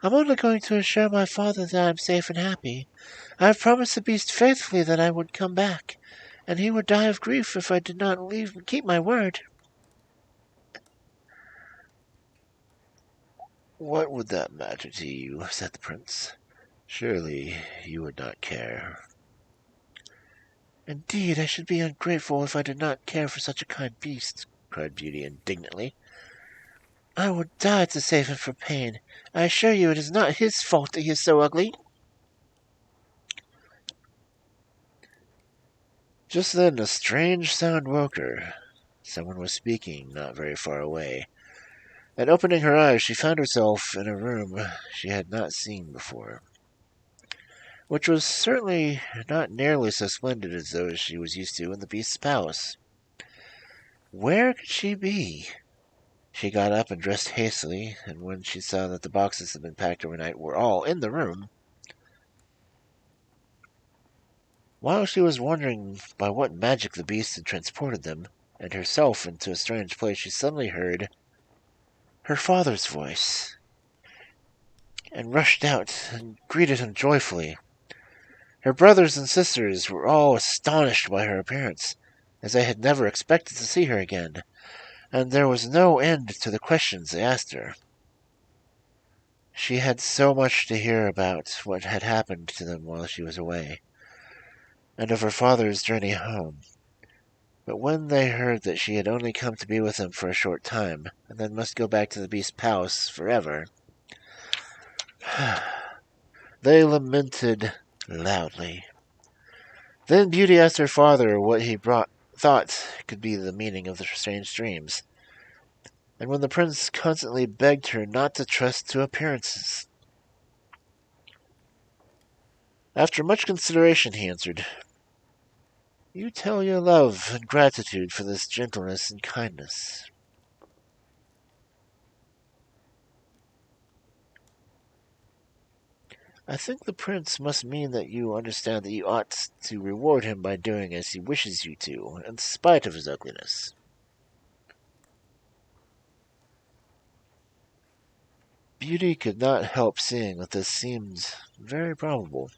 "I'm only going to assure my father that I am safe and happy. I have promised the beast faithfully that I would come back, and he would die of grief if I did not keep my word." "What would that matter to you?" said the prince. "Surely you would not care." "Indeed, I should be ungrateful if I did not care for such a kind beast," cried Beauty indignantly. "I would die to save him from pain. I assure you it is not his fault that he is so ugly." Just then a strange sound woke her. Someone was speaking not very far away, and opening her eyes she found herself in a room she had not seen before, which was certainly not nearly so splendid as those she was used to in the beast's palace. Where could she be? She got up and dressed hastily, and when she saw that the boxes had been packed overnight were all in the room, while she was wondering by what magic the beast had transported them, and herself into a strange place, she suddenly heard her father's voice, and rushed out and greeted him joyfully. Her brothers and sisters were all astonished by her appearance, as they had never expected to see her again, and there was no end to the questions they asked her. She had so much to hear about what had happened to them while she was away, and of her father's journey home. But when they heard that she had only come to be with him for a short time, and then must go back to the beast's palace forever, they lamented loudly. Then Beauty asked her father what he thought could be the meaning of the strange dreams, and when the prince constantly begged her not to trust to appearances. After much consideration, he answered, "You tell your love and gratitude for this gentleness and kindness." "I think the prince must mean that you understand that you ought to reward him by doing as he wishes you to, in spite of his ugliness." Beauty could not help seeing that this seemed very probable.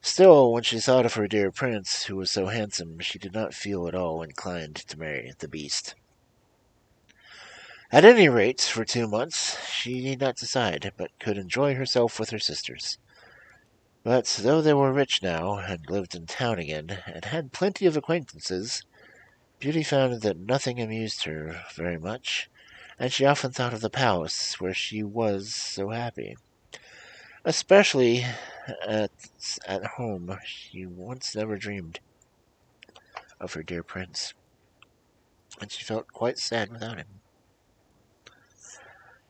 Still, when she thought of her dear prince, who was so handsome, she did not feel at all inclined to marry the beast. At any rate, for 2 months, she need not decide, but could enjoy herself with her sisters. But though they were rich now, and lived in town again, and had plenty of acquaintances, Beauty found that nothing amused her very much, and she often thought of the palace where she was so happy. Especially at, at home, she once never dreamed of her dear prince, and she felt quite sad without him.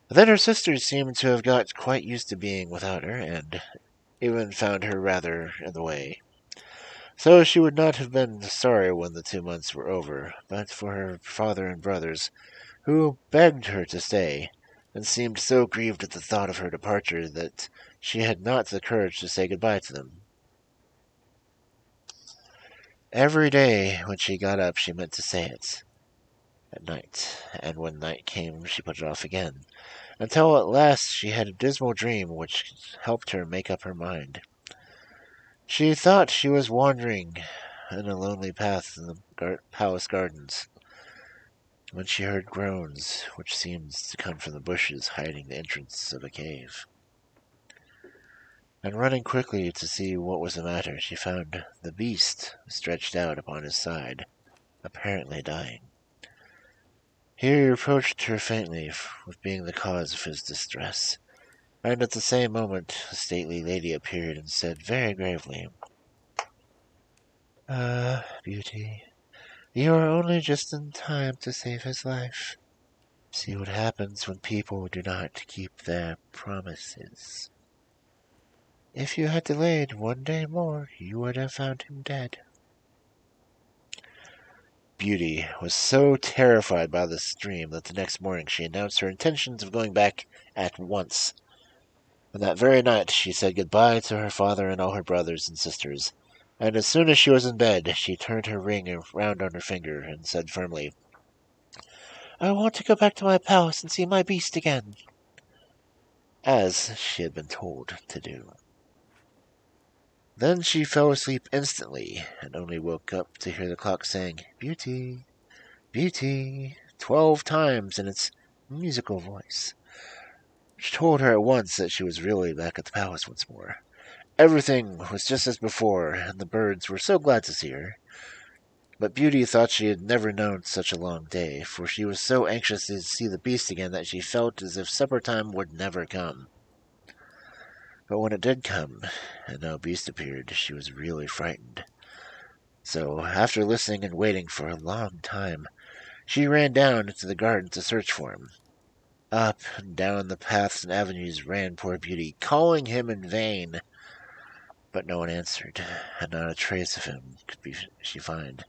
Then her sisters seemed to have got quite used to being without her, and even found her rather in the way. So she would not have been sorry when the 2 months were over, but for her father and brothers, who begged her to stay, and seemed so grieved at the thought of her departure that she had not the courage to say good-bye to them. Every day when she got up she meant to say it, at night, and when night came she put it off again, until at last she had a dismal dream which helped her make up her mind. She thought she was wandering in a lonely path in the palace gardens, when she heard groans which seemed to come from the bushes hiding the entrance of a cave. And running quickly to see what was the matter, she found the beast stretched out upon his side, apparently dying. He reproached her faintly with being the cause of his distress, and at the same moment a stately lady appeared and said very gravely, "Ah, Beauty, you are only just in time to save his life. See what happens when people do not keep their promises. If you had delayed 1 day more, you would have found him dead." Beauty was so terrified by this dream that the next morning she announced her intentions of going back at once. And that very night she said good-bye to her father and all her brothers and sisters, and as soon as she was in bed she turned her ring round on her finger and said firmly, "I want to go back to my palace and see my beast again," as she had been told to do. Then she fell asleep instantly, and only woke up to hear the clock saying, "Beauty, Beauty," 12 times in its musical voice, which told her at once that she was really back at the palace once more. Everything was just as before, and the birds were so glad to see her. But Beauty thought she had never known such a long day, for she was so anxious to see the beast again that she felt as if supper time would never come. But when it did come, and no beast appeared, she was really frightened. So, after listening and waiting for a long time, she ran down into the garden to search for him. Up and down the paths and avenues ran poor Beauty, calling him in vain. But no one answered, and not a trace of him could she find,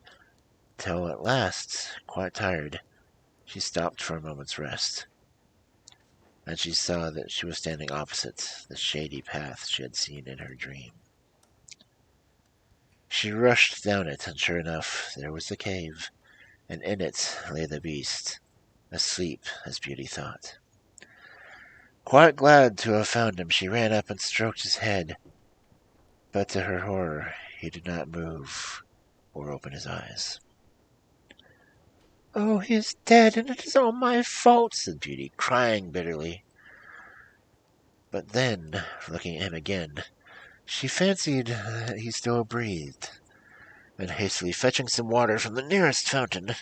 till at last, quite tired, she stopped for a moment's rest, and she saw that she was standing opposite the shady path she had seen in her dream. She rushed down it, and sure enough, there was the cave, and in it lay the beast, asleep, as Beauty thought. Quite glad to have found him, she ran up and stroked his head, but to her horror he did not move or open his eyes. "Oh, he is dead, and it is all my fault," said Beauty, crying bitterly. But then, looking at him again, she fancied that he still breathed, and hastily fetching some water from the nearest fountain,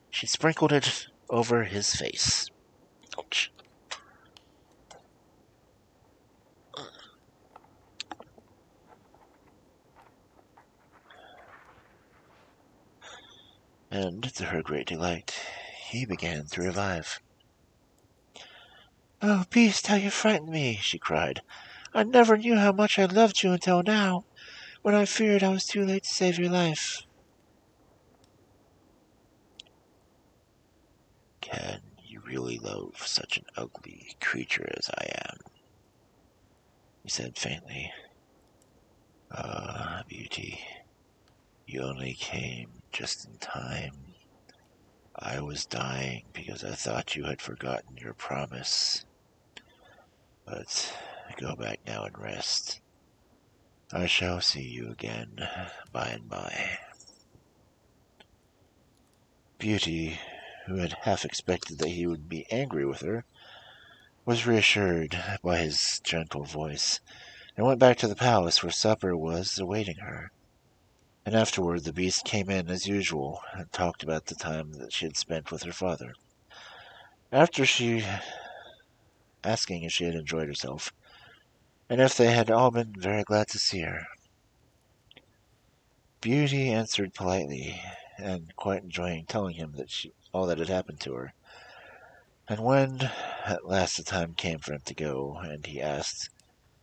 she sprinkled it over his face. Ouch. And, to her great delight, he began to revive. "Oh, beast, how you frightened me!" she cried. "I never knew how much I loved you until now, when I feared I was too late to save your life." Can you really love such an ugly creature as I am? He said faintly. Ah, beauty, you only came just in time. I was dying because I thought you had forgotten your promise. But go back now and rest. I shall see you again by and by. Beauty, who had half expected that he would be angry with her, was reassured by his gentle voice, and went back to the palace where supper was awaiting her. And afterward the beast came in as usual, and talked about the time that she had spent with her father. After she asking if she had enjoyed herself, and if they had all been very glad to see her, Beauty answered politely, and quite enjoying telling him all that had happened to her. And when at last the time came for him to go, and he asked,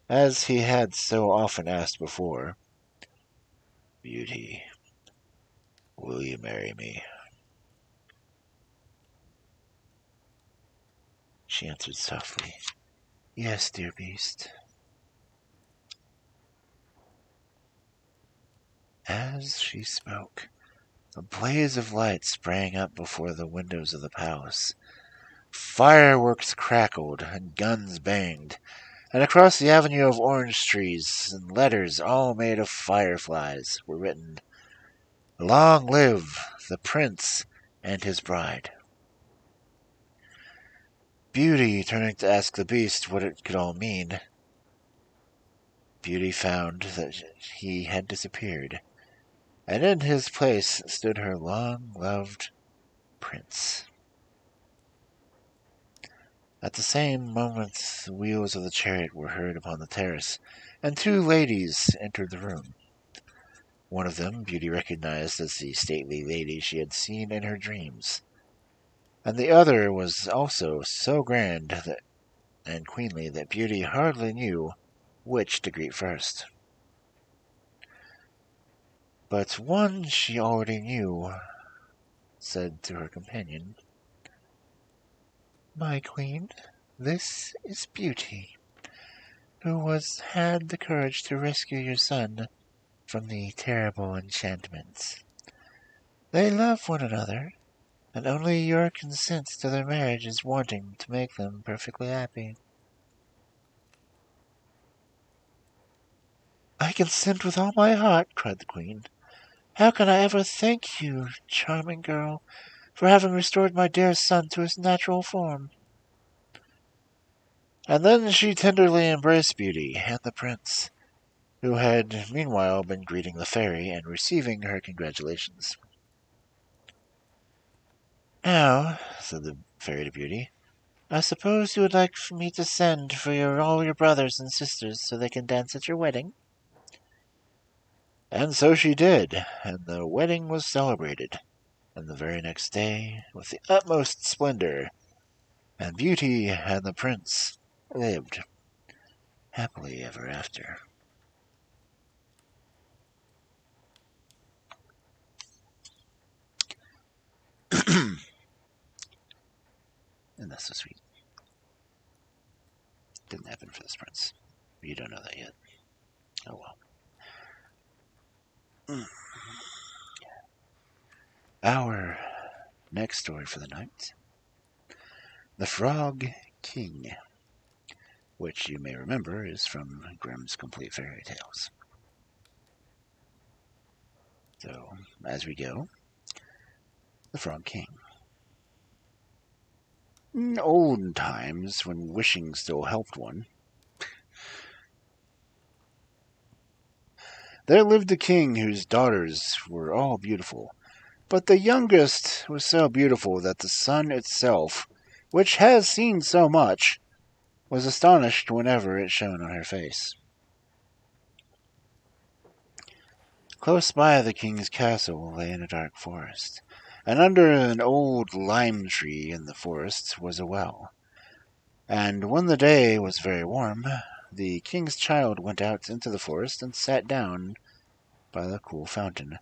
as he had so often asked before, "Beauty, will you marry me?" She answered softly, "Yes, dear beast." As she spoke, a blaze of light sprang up before the windows of the palace. Fireworks crackled, and guns banged, and across the avenue of orange trees, in letters all made of fireflies, were written, "Long live the prince and his bride." Beauty, turning to ask the beast what it could all mean, Beauty found that he had disappeared, and in his place stood her long-loved prince. At the same moment the wheels of the chariot were heard upon the terrace, and two ladies entered the room. One of them Beauty recognized as the stately lady she had seen in her dreams, and the other was also so grand and queenly that Beauty hardly knew which to greet first. But one she already knew said to her companion, "My queen, this is Beauty, who had the courage to rescue your son from the terrible enchantments. They love one another, and only your consent to their marriage is wanting to make them perfectly happy." "I consent with all my heart," cried the queen. "How can I ever thank you, charming girl, for having restored my dear son to his natural form?" And then she tenderly embraced Beauty and the prince, who had meanwhile been greeting the fairy and receiving her congratulations. "Now," said the fairy to Beauty, "I suppose you would like me to send for all your brothers and sisters so they can dance at your wedding?" And so she did, and the wedding was celebrated, and the very next day, with the utmost splendor, and Beauty and the prince lived happily ever after. And that's so sweet. Didn't happen for this prince. You don't know that yet. Oh well. Our next story for the night, The Frog King, which you may remember is from Grimm's Complete Fairy Tales. So, as we go, The Frog King. In olden times, when wishing still helped one, there lived a king whose daughters were all beautiful. But the youngest was so beautiful that the sun itself, which has seen so much, was astonished whenever it shone on her face. Close by the king's castle lay in a dark forest, and under an old lime tree in the forest was a well. And when the day was very warm, the king's child went out into the forest and sat down by the cool fountain.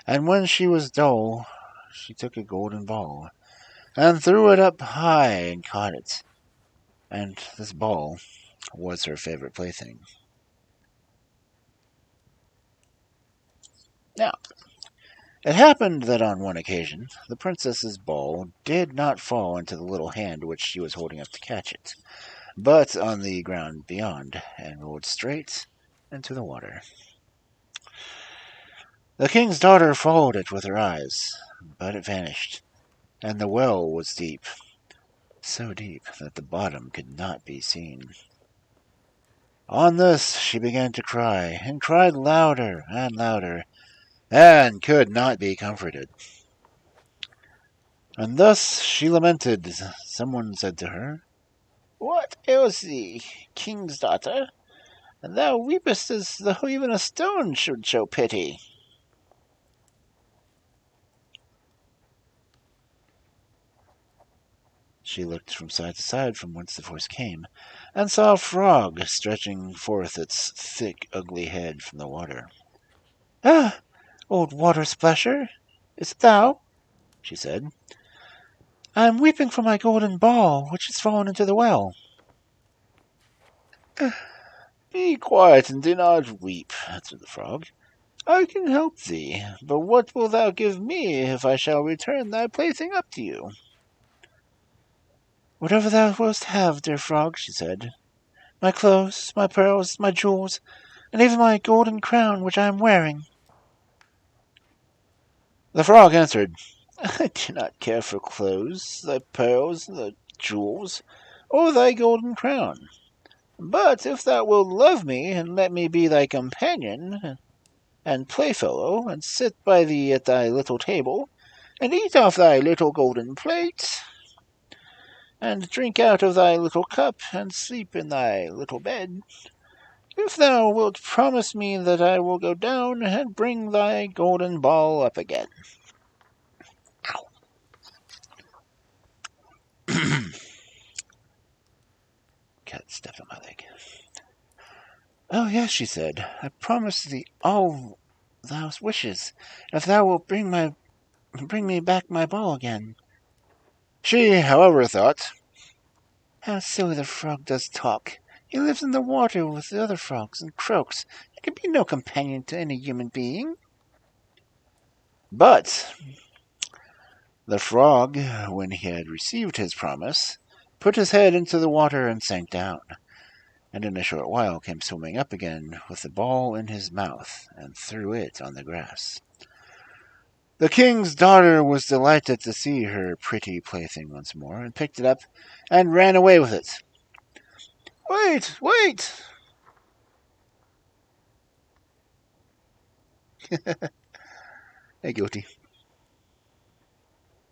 And when she was dull, she took a golden ball, and threw it up high and caught it. And this ball was her favorite plaything. Now, it happened that on one occasion the princess's ball did not fall into the little hand which she was holding up to catch it, but on the ground beyond, and rolled straight into the water. The king's daughter followed it with her eyes, but it vanished, and the well was deep, so deep that the bottom could not be seen. On this she began to cry, and cried louder and louder, and could not be comforted. And thus she lamented. Someone said to her, "What ails thee, king's daughter? And thou weepest as though even a stone should show pity." She looked from side to side from whence the voice came, and saw a frog stretching forth its thick, ugly head from the water. "Ah, old water splasher, is it thou?" she said. "I am weeping for my golden ball, which has fallen into the well." "Be quiet and do not weep," answered the frog. "I can help thee, but what wilt thou give me if I shall return thy plaything up to you?" "Whatever thou wilt have, dear frog," she said. "My clothes, my pearls, my jewels, and even my golden crown which I am wearing." The frog answered, "I do not care for clothes, thy pearls, the jewels, or thy golden crown. But if thou wilt love me, and let me be thy companion and playfellow, and sit by thee at thy little table, and eat off thy little golden plate, and drink out of thy little cup, and sleep in thy little bed, if thou wilt promise me that I will go down and bring thy golden ball up again." Cat stepped on my leg. "Oh, yes," she said, "I promise thee all thou wishes, if thou wilt bring me back my ball again." She, however, thought, "How silly the frog does talk. He lives in the water with the other frogs and croaks, and can be no companion to any human being." But the frog, when he had received his promise, put his head into the water and sank down, and in a short while came swimming up again with the ball in his mouth, and threw it on the grass. The king's daughter was delighted to see her pretty plaything once more, and picked it up and ran away with it. "Wait, wait!" "Hey, guilty,"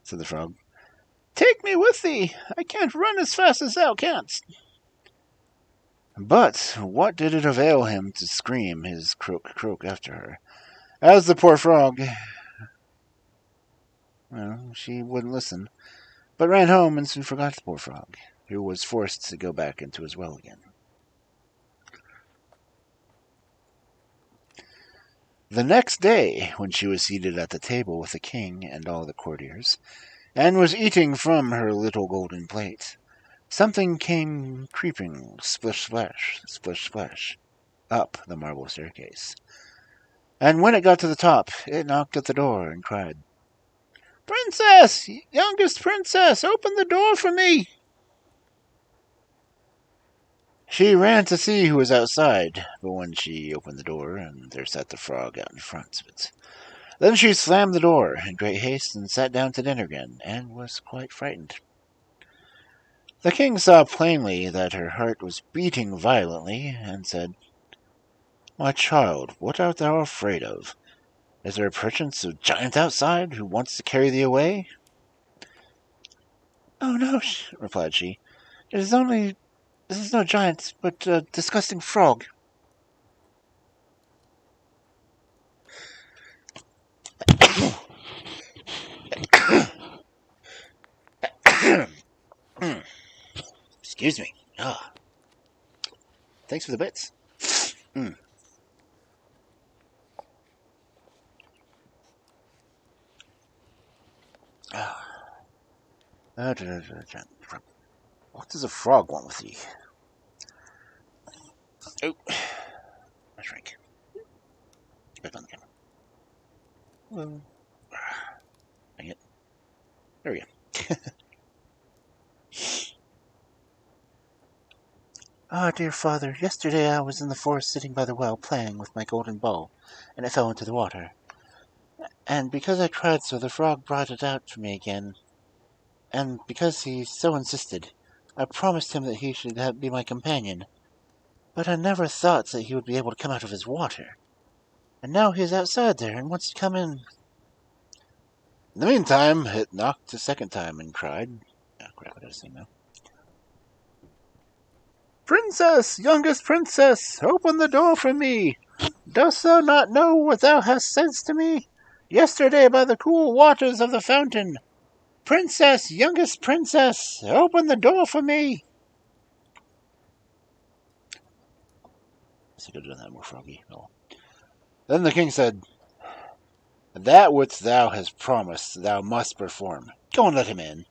said the frog. "Take me with thee. I can't run as fast as thou canst." But what did it avail him to scream his croak croak after her? As the poor frog, well, she wouldn't listen, but ran home and soon forgot the poor frog, who was forced to go back into his well again. The next day, when she was seated at the table with the king and all the courtiers, and was eating from her little golden plate, something came creeping, splish splash, up the marble staircase. And when it got to the top, it knocked at the door and cried, "Princess, youngest princess, open the door for me." She ran to see who was outside, but when she opened the door, and there sat the frog out in front of it. Then she slammed the door in great haste and sat down to dinner again, and was quite frightened. The king saw plainly that her heart was beating violently, and said, My child, what art thou afraid of? Is there perchance a giant outside who wants to carry thee away? Oh no, replied she. This is no giant, but a disgusting frog. Excuse me. Thanks for the bits. Mm. What does a frog want with thee? Oh, my drink. Back on the camera. Well, dang it. There we go. Ah, dear father, yesterday I was in the forest sitting by the well playing with my golden ball, and it fell into the water. And because I tried so, the frog brought it out for me again. And because he so insisted, I promised him that he should be my companion. But I never thought that he would be able to come out of his water. And now he is outside there and wants to come in. In the meantime, it knocked a second time and cried. Oh, crap, I gotta sing now. Princess, youngest princess, open the door for me. Dost thou not know what thou hast said to me yesterday by the cool waters of the fountain? Princess, youngest princess, open the door for me. I could have done that more froggy. Oh. Then the king said, That which thou hast promised thou must perform. Go and let him in.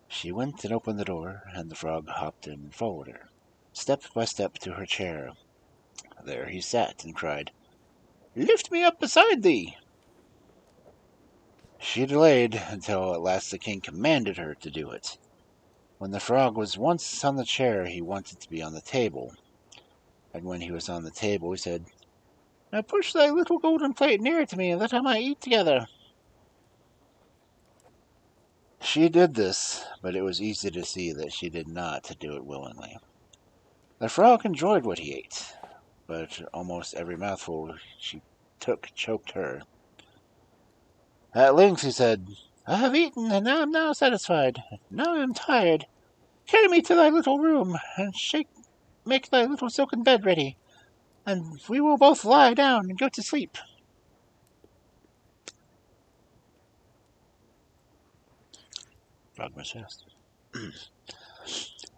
She went and opened the door, and the frog hopped in and followed her, step by step to her chair. There he sat and cried, Lift me up beside thee. She delayed until at last the king commanded her to do it. When the frog was once on the chair, he wanted to be on the table. And when he was on the table, he said, Now push thy little golden plate near to me, that I might eat together. She did this, but it was easy to see that she did not do it willingly. The frog enjoyed what he ate, but almost every mouthful she took choked her. At length he said, I have eaten, and I am now satisfied. Now I am tired. Carry me to thy little room, and make thy little silken bed ready, and we will both lie down and go to sleep. Frog was fast.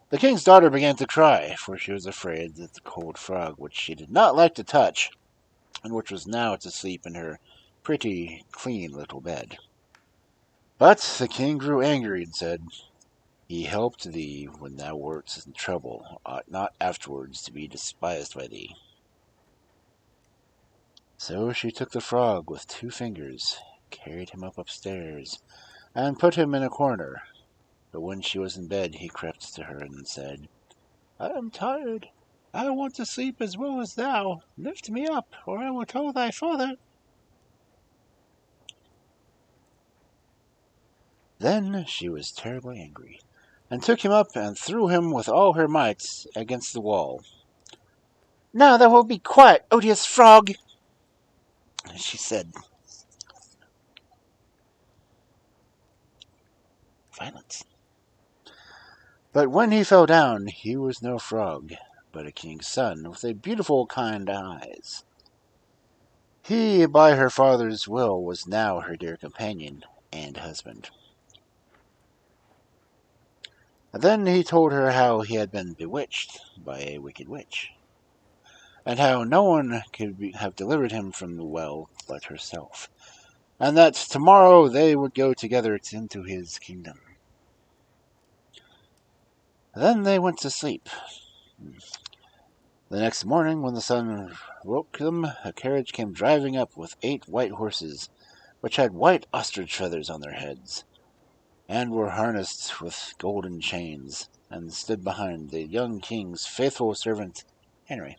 The king's daughter began to cry, for she was afraid that the cold frog, which she did not like to touch, and which was now to sleep in her pretty, clean little bed. But the king grew angry and said, He helped thee when thou wert in trouble, ought not afterwards to be despised by thee. So she took the frog with 2 fingers, carried him upstairs, and put him in a corner. But when she was in bed, he crept to her and said, I am tired. I want to sleep as well as thou. Lift me up, or I will tell thy father. Then she was terribly angry, and took him up and threw him with all her might against the wall. Now thou wilt be quiet, odious frog, she said. Violence. But when he fell down, he was no frog, but a king's son with beautiful kind eyes. He, by her father's will, was now her dear companion and husband. Then he told her how he had been bewitched by a wicked witch, and how no one could have delivered him from the well but herself, and that tomorrow they would go together into his kingdom. Then they went to sleep. The next morning, when the sun woke them, a carriage came driving up with 8 white horses, which had white ostrich feathers on their heads, and were harnessed with golden chains, and stood behind the young king's faithful servant, Henry.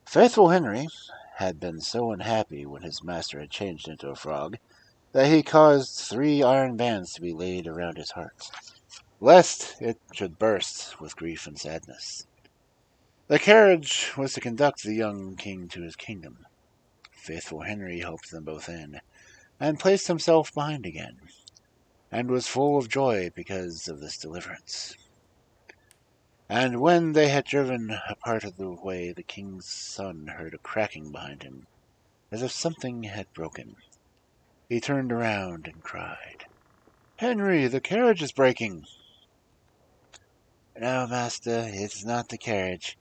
Faithful Henry had been so unhappy when his master had changed into a frog that he caused 3 iron bands to be laid around his heart, lest it should burst with grief and sadness. The carriage was to conduct the young king to his kingdom. Faithful Henry helped them both in, and placed himself behind again, and was full of joy because of this deliverance. And when they had driven a part of the way, the king's son heard a cracking behind him, as if something had broken. He turned around and cried, "Henry, the carriage is breaking." "No, master, it is not the carriage.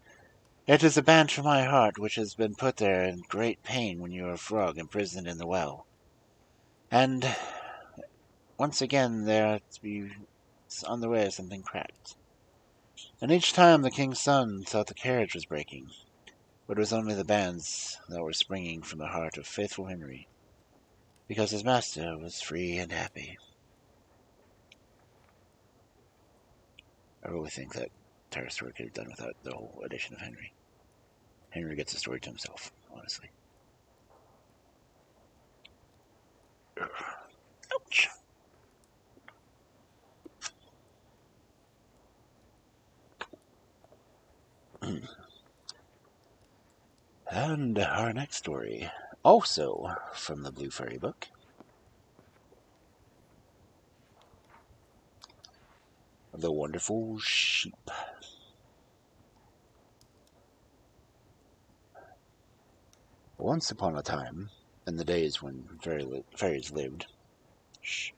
It is a band for my heart, which has been put there in great pain when you were a frog imprisoned in the well. And once again there to be on the way something cracked." And each time the king's son thought the carriage was breaking, but it was only the bands that were springing from the heart of faithful Henry, because his master was free and happy. I really think that entire story could have done without the whole addition of Henry. Henry gets the story to himself, honestly. Ouch. And our next story, also from the Blue Fairy book, The Wonderful Sheep. Once upon a time, in the days when fairies lived,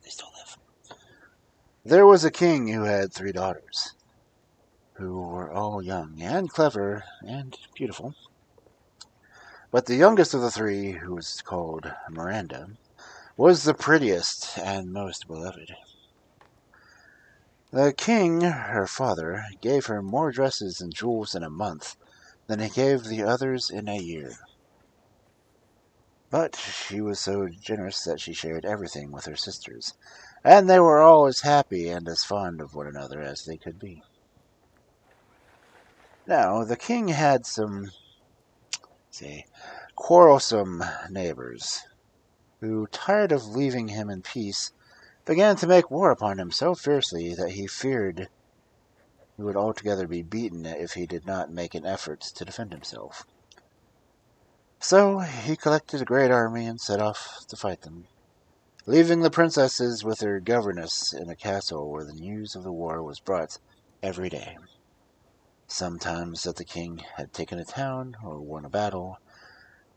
they still live, there was a king who had 3 daughters, who were all young and clever and beautiful. But the youngest of the 3, who was called Miranda, was the prettiest and most beloved. The king, her father, gave her more dresses and jewels in a month than he gave the others in a year. But she was so generous that she shared everything with her sisters, and they were all as happy and as fond of one another as they could be. Now, the king had some, quarrelsome neighbors, who, tired of leaving him in peace, began to make war upon him so fiercely that he feared he would altogether be beaten if he did not make an effort to defend himself. So he collected a great army and set off to fight them, leaving the princesses with their governess in a castle where the news of the war was brought every day. Sometimes that the king had taken a town or won a battle,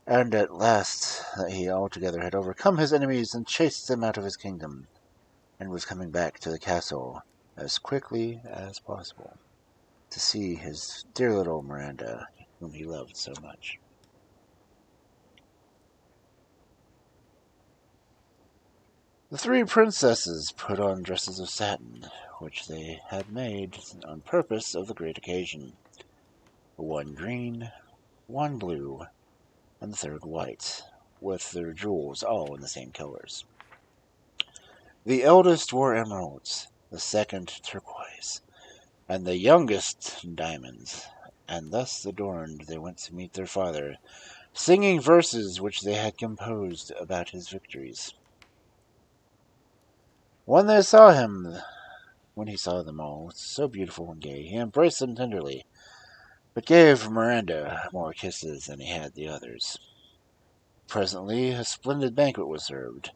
and at last that he altogether had overcome his enemies and chased them out of his kingdom, and was coming back to the castle as quickly as possible to see his dear little Miranda, whom he loved so much. The 3 princesses put on dresses of satin, which they had made on purpose of the great occasion. 1 green, 1 blue, and the 3rd white, with their jewels all in the same colors. The eldest wore emeralds, the 2nd turquoise, and the youngest diamonds, and thus adorned they went to meet their father, singing verses which they had composed about his victories. When he saw them all so beautiful and gay, he embraced them tenderly, but gave Miranda more kisses than he had the others. Presently a splendid banquet was served,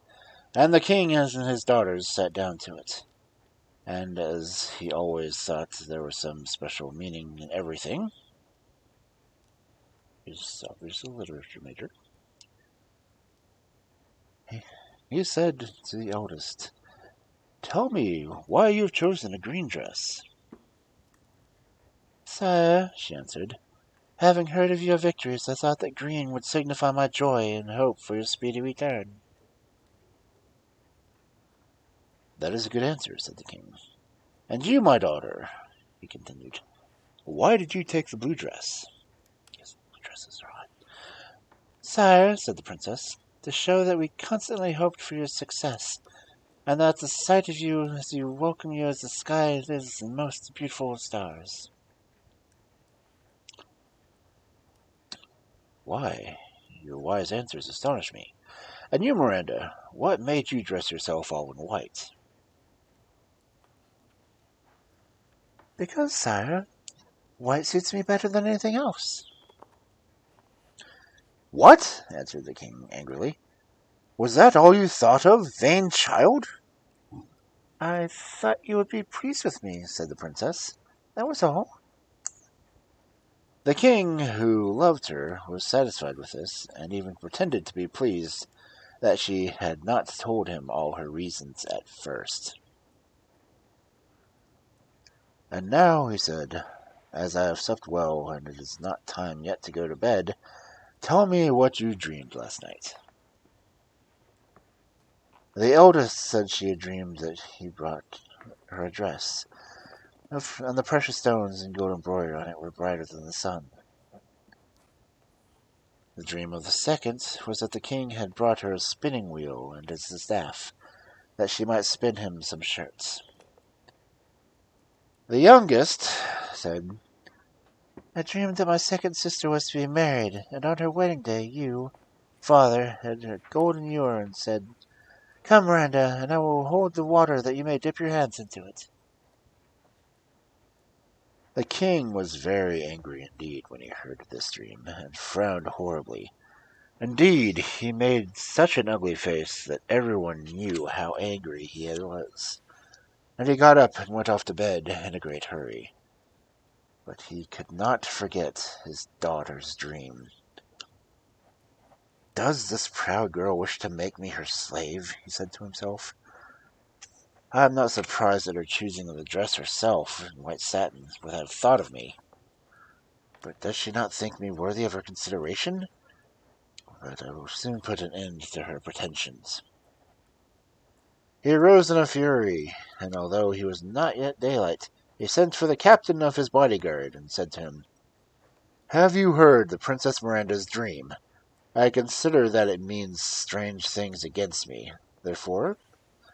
and the king and his daughters sat down to it. And as he always thought there was some special meaning in everything, he's obviously a literature major, he said to the eldest, "Tell me why you have chosen a green dress." "Sire," she answered, "having heard of your victories, I thought that green would signify my joy and hope for your speedy return." "That is a good answer," said the king. "And you, my daughter," he continued, "why did you take the blue dress?" Yes, blue dresses are hot. "Sire," said the princess, "to show that we constantly hoped for your success, and that the sight of you as you welcome you as the sky is the most beautiful of stars." "Why, your wise answers astonish me, And you, Miranda, what made you dress yourself all in white? Because, sire, white suits me better than anything else. What? Answered the king angrily. Was that all you thought of, vain child? I thought you would be pleased with me, said the princess. That was all. The king, who loved her, was satisfied with this, and even pretended to be pleased that she had not told him all her reasons at first. And now, he said, as I have supped well, and it is not time yet to go to bed, tell me what you dreamed last night. The eldest said she had dreamed that he brought her a dress, and the precious stones and gold embroidery on it were brighter than the sun. The dream of the second was that the king had brought her a spinning wheel and as a staff, that she might spin him some shirts. The youngest said, I dreamed that my second sister was to be married, and on her wedding day you, father, had a golden ewer and said, Come, Miranda, and I will hold the water that you may dip your hands into it. The king was very angry indeed when he heard this dream, and frowned horribly. Indeed, he made such an ugly face that everyone knew how angry he was, and he got up and went off to bed in a great hurry. But he could not forget his daughter's dream. Does this proud girl wish to make me her slave? He said to himself. I am not surprised at her choosing the dress herself in white satin without a thought of me. But does she not think me worthy of her consideration? But I will soon put an end to her pretensions. He arose in a fury, and although he was not yet daylight, he sent for the captain of his bodyguard and said to him, Have you heard the Princess Miranda's dream? I consider that it means strange things against me. Therefore,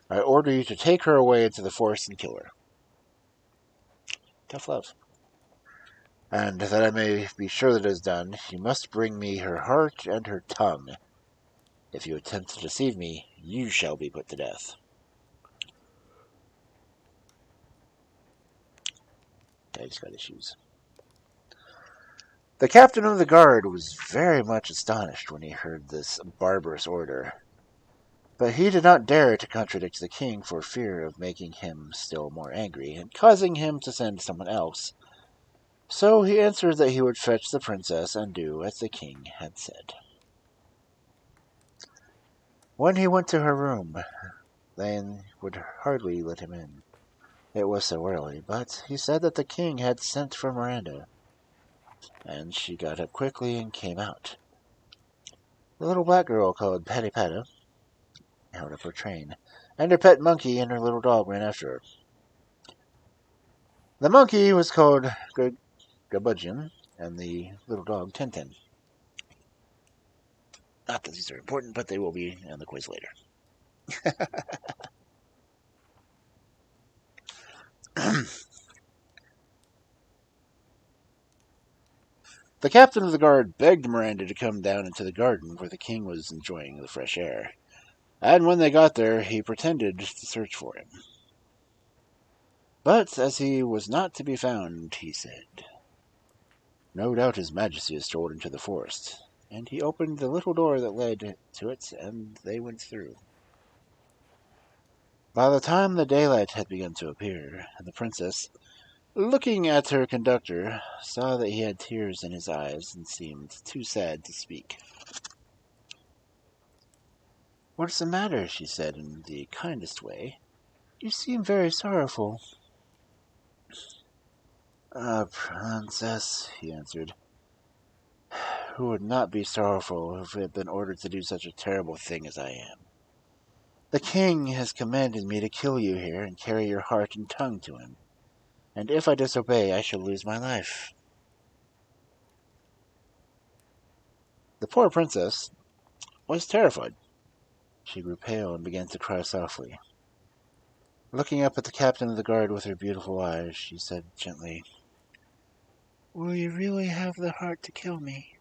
I order you to take her away into the forest and kill her. Tough love. And that I may be sure that it is done, you must bring me her heart and her tongue. If you attempt to deceive me, you shall be put to death. I just got issues. The captain of the guard was very much astonished when he heard this barbarous order, but he did not dare to contradict the king for fear of making him still more angry and causing him to send someone else. So he answered that he would fetch the princess and do as the king had said. When he went to her room, they would hardly let him in. It was so early, but he said that the king had sent for Miranda, and she got up quickly and came out. The little black girl called Patty Pata held up her train, and her pet monkey and her little dog ran after her. The monkey was called Gabudgeon, and the little dog Tintin. Not that these are important, but they will be on the quiz later. The captain of the guard begged Miranda to come down into the garden where the king was enjoying the fresh air, and when they got there he pretended to search for him. But as he was not to be found, he said, No doubt his majesty has strolled into the forest, and he opened the little door that led to it, and they went through. By the time the daylight had begun to appear, and the princess, looking at her conductor, saw that he had tears in his eyes and seemed too sad to speak. What's the matter? She said in the kindest way. You seem very sorrowful. Ah, princess, he answered, who would not be sorrowful if he had been ordered to do such a terrible thing as I am? The king has commanded me to kill you here and carry your heart and tongue to him, and if I disobey I shall lose my life. The poor princess was terrified. She grew pale and began to cry softly. Looking up at the captain of the guard with her beautiful eyes, she said gently, Will you really have the heart to kill me?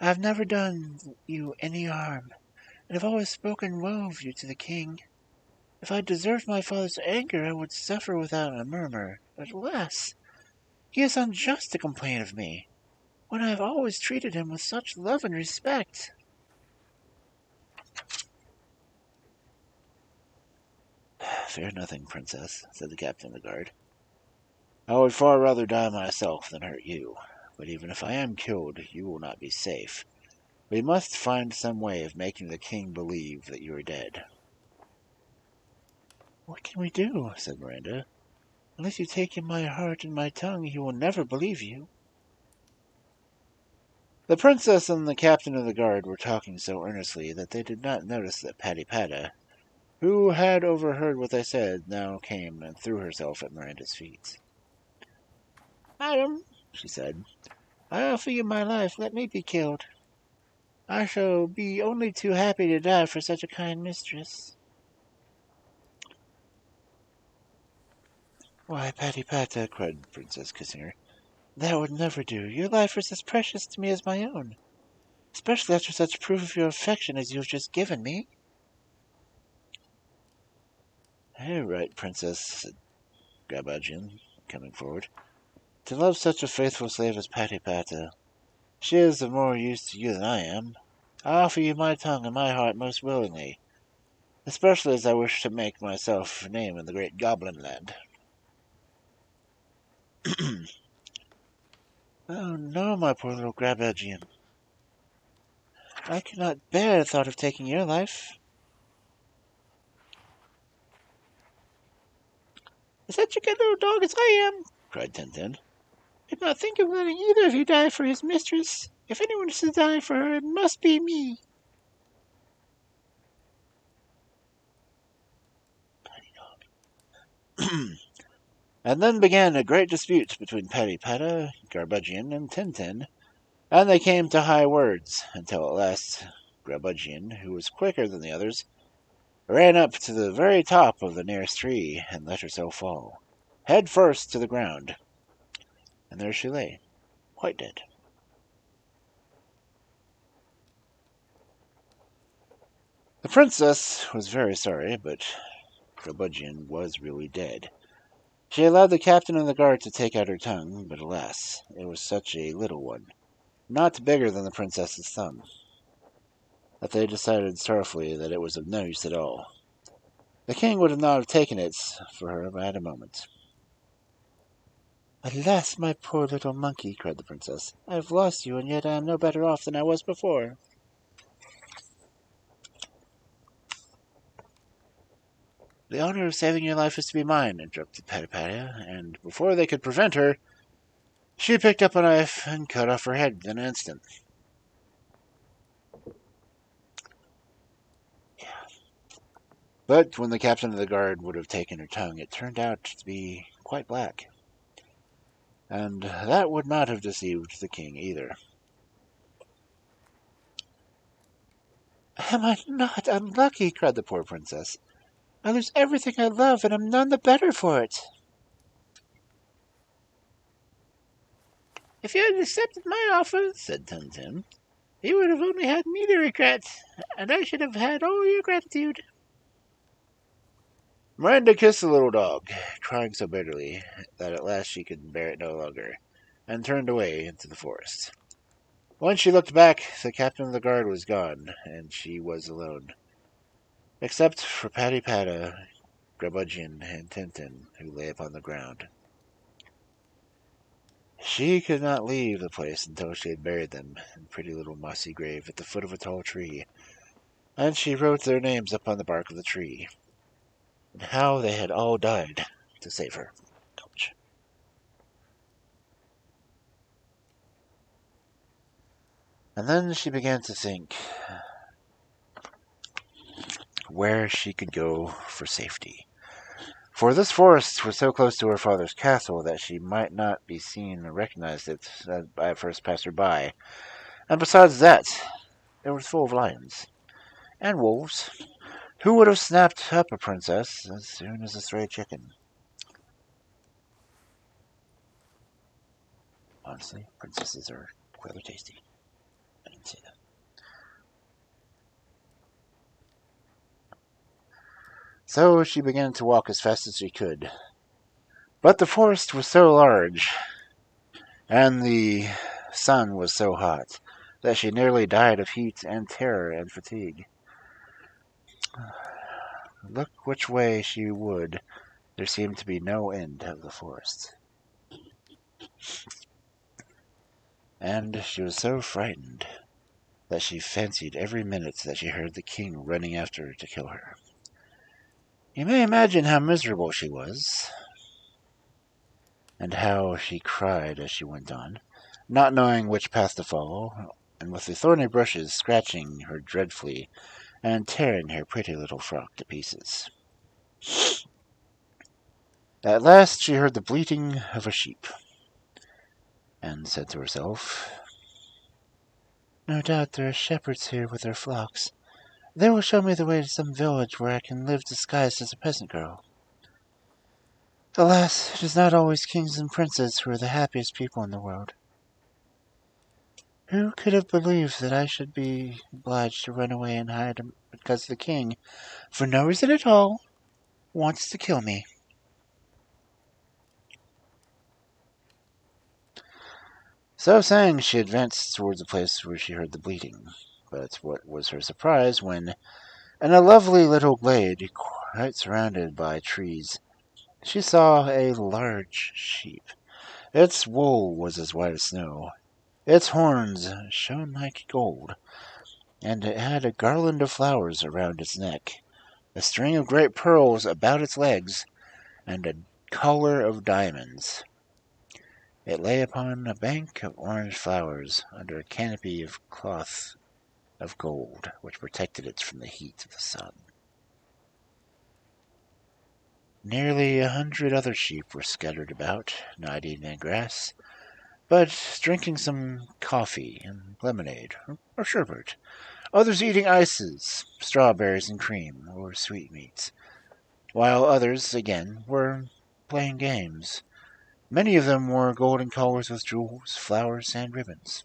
I have never done you any harm, and have always spoken well of you to the king. If I deserved my father's anger, I would suffer without a murmur. But alas, he is unjust to complain of me, when I have always treated him with such love and respect. Fear nothing, princess, said the captain of the guard. I would far rather die myself than hurt you. But even if I am killed, you will not be safe. We must find some way of making the king believe that you are dead. What can we do? Said Miranda. Unless you take in my heart and my tongue, he will never believe you. The princess and the captain of the guard were talking so earnestly that they did not notice that Patypata, who had overheard what they said, now came and threw herself at Miranda's feet. Madam, she said, I offer you my life. Let me be killed. I shall be only too happy to die for such a kind mistress. Why, Patypata, cried the princess, kissing her, that would never do. Your life is as precious to me as my own, especially after such proof of your affection as you have just given me. You're right, princess, said Grabagian, coming forward. To love such a faithful slave as Patypata, she is of more use to you than I am. I offer you my tongue and my heart most willingly, especially as I wish to make myself a name in the great goblin land. Oh, no, my poor little Grabagian. I cannot bear the thought of taking your life. Such a good little dog as I am, cried Tintin. Did not think of letting either of you die for his mistress. If anyone is to die for her, it must be me. And then began a great dispute between Patypata, Garbugian, and Tintin, and they came to high words, until at last Grabugian, who was quicker than the others, ran up to the very top of the nearest tree and let herself fall, head first to the ground. And there she lay, quite dead. The princess was very sorry, but Grabugian was really dead. She allowed the captain of the guard to take out her tongue, but alas, it was such a little one, not bigger than the princess's thumb, that they decided sorrowfully that it was of no use at all. The king would not have taken it for her at a moment. Alas, my poor little monkey, cried the princess. I have lost you, and yet I am no better off than I was before. The honor of saving your life is to be mine, interrupted Patypata, and before they could prevent her, she picked up a knife and cut off her head in an instant. But when the captain of the guard would have taken her tongue, it turned out to be quite black. And that would not have deceived the king either. Am I not unlucky? Cried the poor princess. I lose everything I love, and am none the better for it. If you had accepted my offer, said Tintin, you would have only had me to regret, and I should have had all your gratitude. Miranda kissed the little dog, crying so bitterly that at last she could bear it no longer, and turned away into the forest. When she looked back, the captain of the guard was gone, and she was alone, except for Patypata, Grabugian, and Tintin, who lay upon the ground. She could not leave the place until she had buried them in a pretty little mossy grave at the foot of a tall tree, and she wrote their names upon the bark of the tree, and how they had all died to save her. Ouch. And then she began to think where she could go for safety. For this forest was so close to her father's castle that she might not be seen or recognized it by a first passer-by. And besides that, it was full of lions and wolves, who would have snapped up a princess as soon as a stray chicken. Honestly, princesses are rather tasty. I didn't say that. So she began to walk as fast as she could. But the forest was so large, and the sun was so hot, that she nearly died of heat and terror and fatigue. Look which way she would, there seemed to be no end of the forest. And she was so frightened that she fancied every minute that she heard the king running after her to kill her. You may imagine how miserable she was, and how she cried as she went on, not knowing which path to follow, and with the thorny bushes scratching her dreadfully and tearing her pretty little frock to pieces. At last she heard the bleating of a sheep, and said to herself, "No doubt there are shepherds here with their flocks. They will show me the way to some village where I can live disguised as a peasant girl. Alas, it is not always kings and princes who are the happiest people in the world. Who could have believed that I should be obliged to run away and hide because the king, for no reason at all, wants to kill me?" So saying, she advanced towards the place where she heard the bleating. But what was her surprise when, in a lovely little glade, quite surrounded by trees, she saw a large sheep. Its wool was as white as snow, its horns shone like gold, and it had a garland of flowers around its neck, a string of great pearls about its legs, and a collar of diamonds. It lay upon a bank of orange flowers under a canopy of cloth of gold, which protected it from the heat of the sun. Nearly 100 other sheep were scattered about, not eating the grass, but drinking some coffee and lemonade or sherbet. Others eating ices, strawberries and cream, or sweetmeats, while others, again, were playing games. Many of them wore golden collars with jewels, flowers, and ribbons.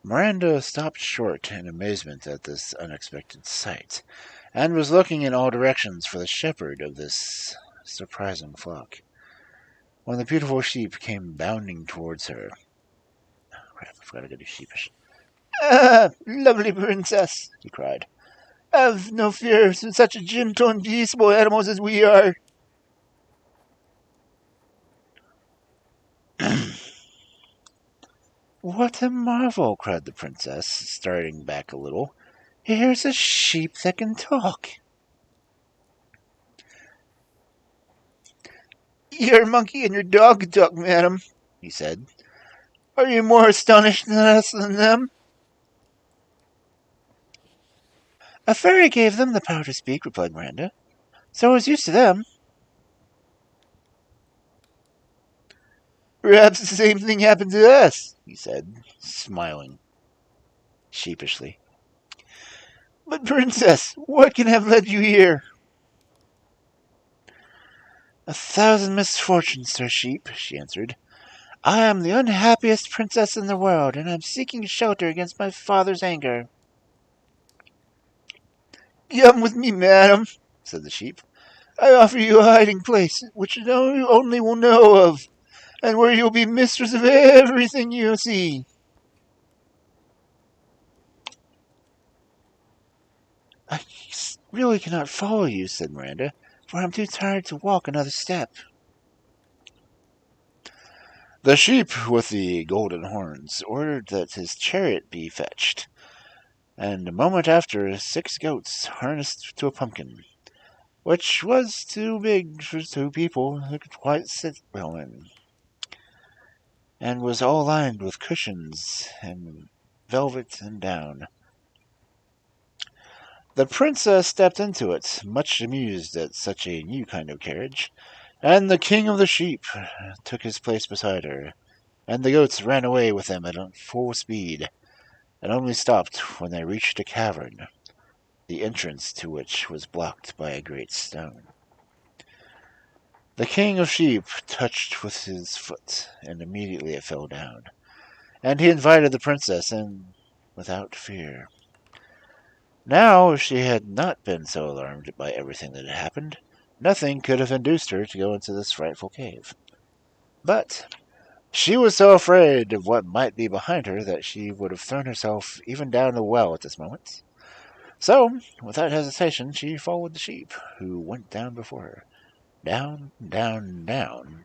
Miranda stopped short in amazement at this unexpected sight, and was looking in all directions for the shepherd of this surprising flock, when the beautiful sheep came bounding towards her. Oh, crap, I forgot I gotta do sheepish. "Ah, lovely princess," he cried. "Have no fear of such gentle and peaceable animals as we are." "What a marvel!" cried the princess, starting back a little. "Here's a sheep that can talk." "Your monkey and your dog can talk, madam," he said. "Are you more astonished than us than them?" "A fairy gave them the power to speak," replied Miranda. "So I was used to them." "Perhaps the same thing happened to us," he said, smiling sheepishly. "But, princess, what can have led you here?" "1,000 misfortunes, Sir Sheep," she answered. "I am the unhappiest princess in the world, and I am seeking shelter against my father's anger." "Come with me, madam," said the sheep. "I offer you a hiding place, which no only will know of, and where you'll be mistress of everything you see." "I really cannot follow you," said Miranda, "for I am too tired to walk another step." The sheep with the golden horns ordered that his chariot be fetched, and a moment after 6 goats harnessed to a pumpkin, which was too big for 2 people who could quite sit well in, and was all lined with cushions and velvet and down. The princess stepped into it, much amused at such a new kind of carriage, and the king of the sheep took his place beside her, and the goats ran away with him at full speed, and only stopped when they reached a cavern, the entrance to which was blocked by a great stone. The king of sheep touched with his foot, and immediately it fell down, and he invited the princess in without fear. Now, if she had not been so alarmed by everything that had happened, nothing could have induced her to go into this frightful cave. But she was so afraid of what might be behind her that she would have thrown herself even down the well at this moment. So, without hesitation, she followed the sheep, who went down before her. Down, down, down,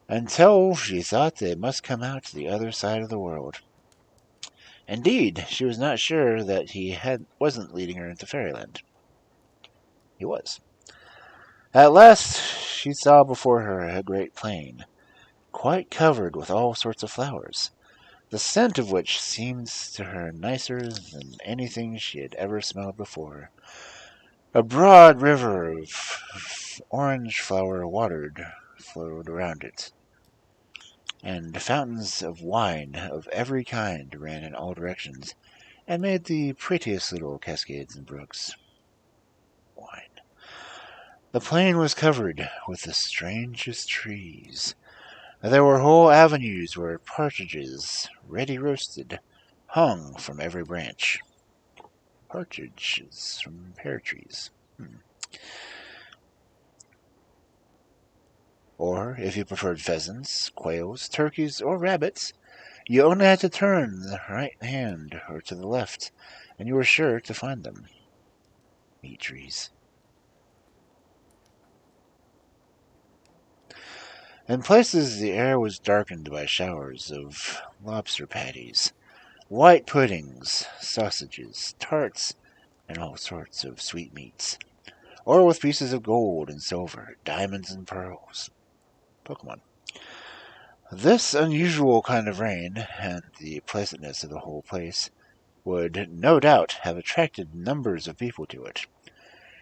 until she thought they must come out to the other side of the world. Indeed, she was not sure that wasn't leading her into fairyland. He was. At last, she saw before her a great plain, quite covered with all sorts of flowers, the scent of which seemed to her nicer than anything she had ever smelled before. A broad river of orange flower water flowed around it, and fountains of wine of every kind ran in all directions, and made the prettiest little cascades and brooks. Wine. The plain was covered with the strangest trees. There were whole avenues where partridges, ready roasted, hung from every branch. Partridges from pear trees. Or, if you preferred pheasants, quails, turkeys, or rabbits, you only had to turn the right hand or to the left, and you were sure to find them. Meat trees. In places, the air was darkened by showers of lobster patties, white puddings, sausages, tarts, and all sorts of sweetmeats, or with pieces of gold and silver, diamonds and pearls. Pokemon. This unusual kind of rain, and the pleasantness of the whole place, would no doubt have attracted numbers of people to it,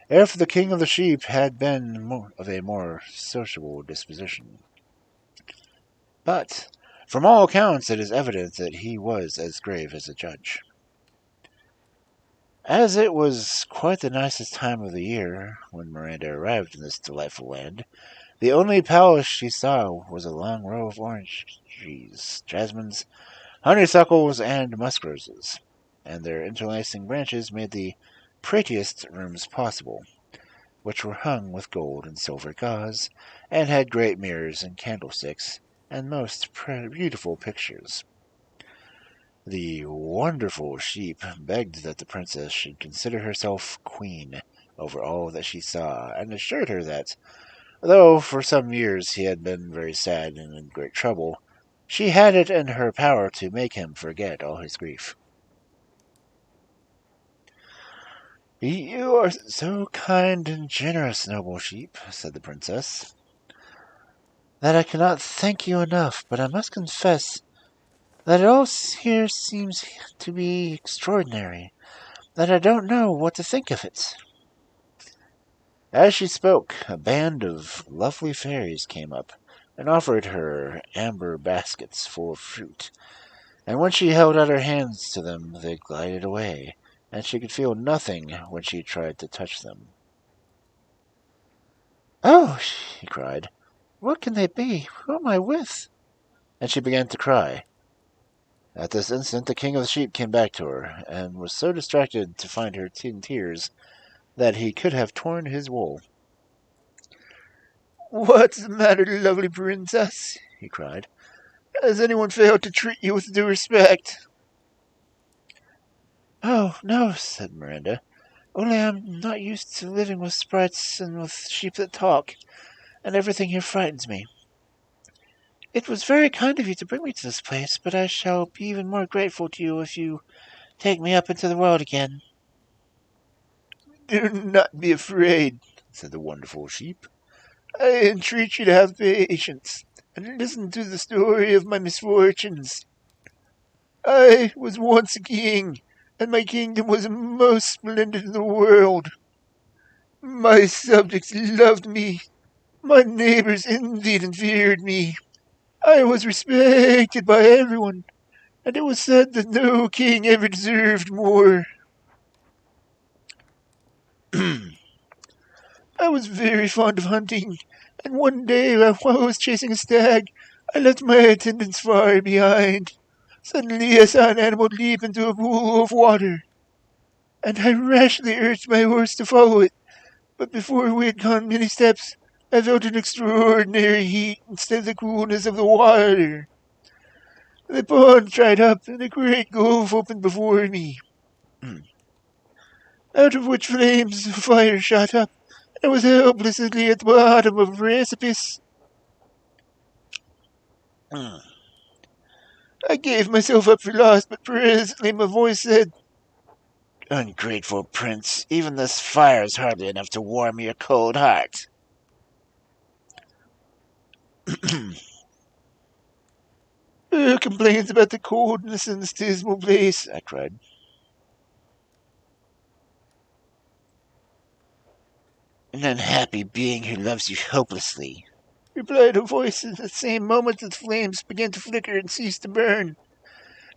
if the king of the sheep had been of a more sociable disposition. But, from all accounts, it is evident that he was as grave as a judge. As it was quite the nicest time of the year when Miranda arrived in this delightful land, the only palace she saw was a long row of orange trees, jasmines, honeysuckles, and musk roses, and their interlacing branches made the prettiest rooms possible, which were hung with gold and silver gauze, and had great mirrors and candlesticks, and most beautiful pictures. The wonderful sheep begged that the princess should consider herself queen over all that she saw, and assured her that, though for some years he had been very sad and in great trouble, she had it in her power to make him forget all his grief. "You are so kind and generous, noble sheep," said the princess, "that I cannot thank you enough, but I must confess that it all here seems to be extraordinary, that I don't know what to think of it." As she spoke, a band of lovely fairies came up and offered her amber baskets full of fruit, and when she held out her hands to them they glided away, and she could feel nothing when she tried to touch them. "Oh!" she cried, "what can they be? Who am I with?" And she began to cry. At this instant the king of the sheep came back to her, and was so distracted to find her in tears that he could have torn his wool. "What's the matter, lovely princess?" he cried. "Has anyone failed to treat you with due respect?" "Oh, no," said Miranda. "Only I'm not used to living with sprites and with sheep that talk, and everything here frightens me. It was very kind of you to bring me to this place, but I shall be even more grateful to you if you take me up into the world again." "Do not be afraid," said the wonderful sheep. "I entreat you to have patience, and listen to the story of my misfortunes. I was once a king, and my kingdom was the most splendid in the world. My subjects loved me. My neighbors envied and feared me. I was respected by everyone, and it was said that no king ever deserved more. I was very fond of hunting, and one day while I was chasing a stag, I left my attendants far behind. Suddenly I saw an animal leap into a pool of water. and I rashly urged my horse to follow it. But before we had gone many steps, I felt an extraordinary heat instead of the coolness of the water. The pond dried up, and a great gulf opened before me, out of which flames of fire shot up. I was helplessly at the bottom of a precipice. I gave myself up for lost, but presently my voice said, Ungrateful prince, even this fire is hardly enough to warm your cold heart. "Who complains about the coldness in this dismal place?" I cried. An unhappy being who loves you hopelessly, replied a voice. At the same moment the flames began to flicker and cease to burn,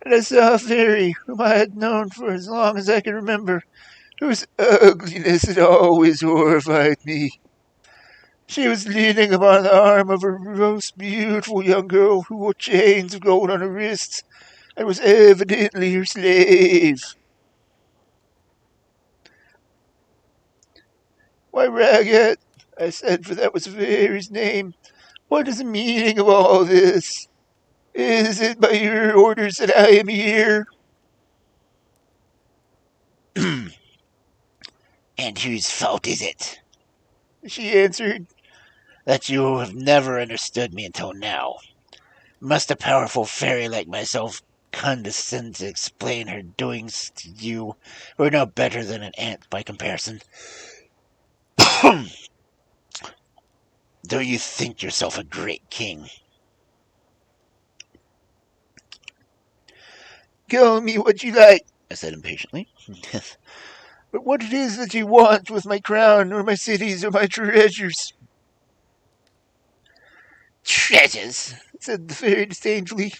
and I saw a fairy whom I had known for as long as I could remember, whose ugliness had always horrified me. She was leaning upon the arm of a most beautiful young girl who wore chains of gold on her wrists and was evidently her slave. "Why, Ragged," I said, for that was the fairy's name, "what is the meaning of all this? Is it by your orders that I am here?" and whose fault is it She answered, that you have never understood me until now? Must a powerful fairy like myself condescend to explain her doings to you, who are no better than an ant by comparison? Though you think yourself a great king. "Call me what you like," I said impatiently. "but what it is that you want with my crown, or my cities, or my treasures?" Treasures? said the fairy disdainfully.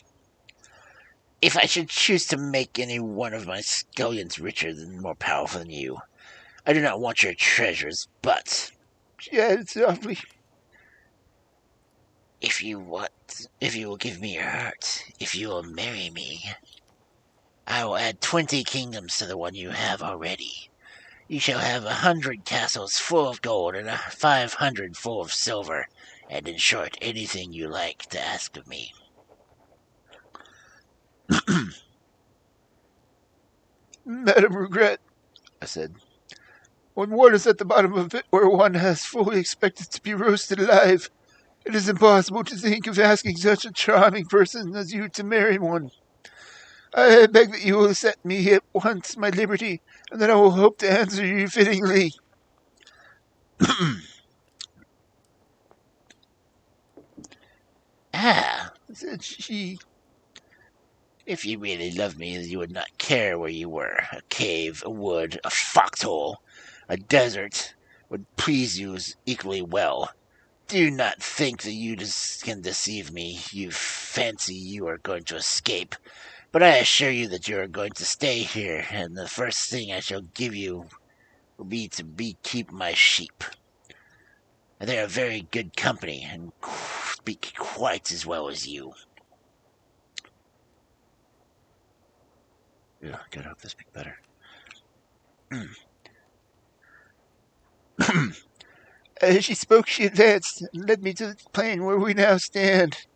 If I should choose to make any one of my scullions richer and more powerful than you, I do not want your treasures, but she added softly, if you will give me your heart, if you will marry me, I will add 20 kingdoms to the one you have already. You shall have 100 castles full of gold and 500 full of silver, and in short, anything you like to ask of me." "Madam Regret," I said, "when one is at the bottom of it where one has fully expected to be roasted alive, it is impossible to think of asking such a charming person as you to marry one. I beg that you will set me at once my liberty, and then I will hope to answer you fittingly." "Ah," said she, "if you really loved me, you would not care where you were. A cave, a wood, a foxhole, a desert would please you equally well. Do not think that you can deceive me. You fancy you are going to escape, but I assure you that you are going to stay here, and the first thing I shall give you will be to keep my sheep. They are very good company, and speak quite as well as you." Yeah, God, I hope they speak better. As she spoke, she advanced and led me to the plain where we now stand,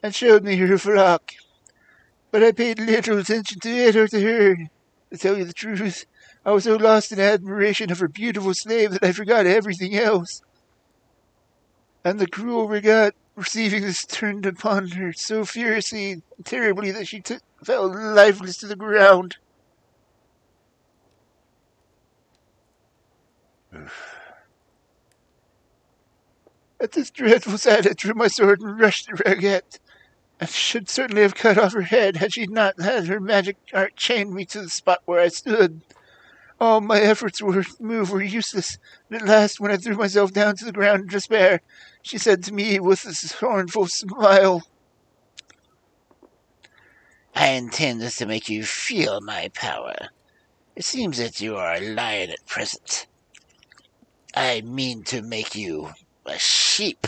and showed me her flock. But I paid little attention to it or to her. To tell you the truth, I was so lost in admiration of her beautiful slave that I forgot everything else. And the cruel Regat, receiving this, turned upon her so furiously and terribly that she fell lifeless to the ground. At this dreadful sight, I drew my sword and rushed at Regat, and should certainly have cut off her head had she not had her magic art chained me to the spot where I stood. All my efforts to move were useless, and at last, when I threw myself down to the ground in despair, she said to me with a scornful smile, "I intend this to make you feel my power. It seems that you are a lion at present. I mean to make you a sheep."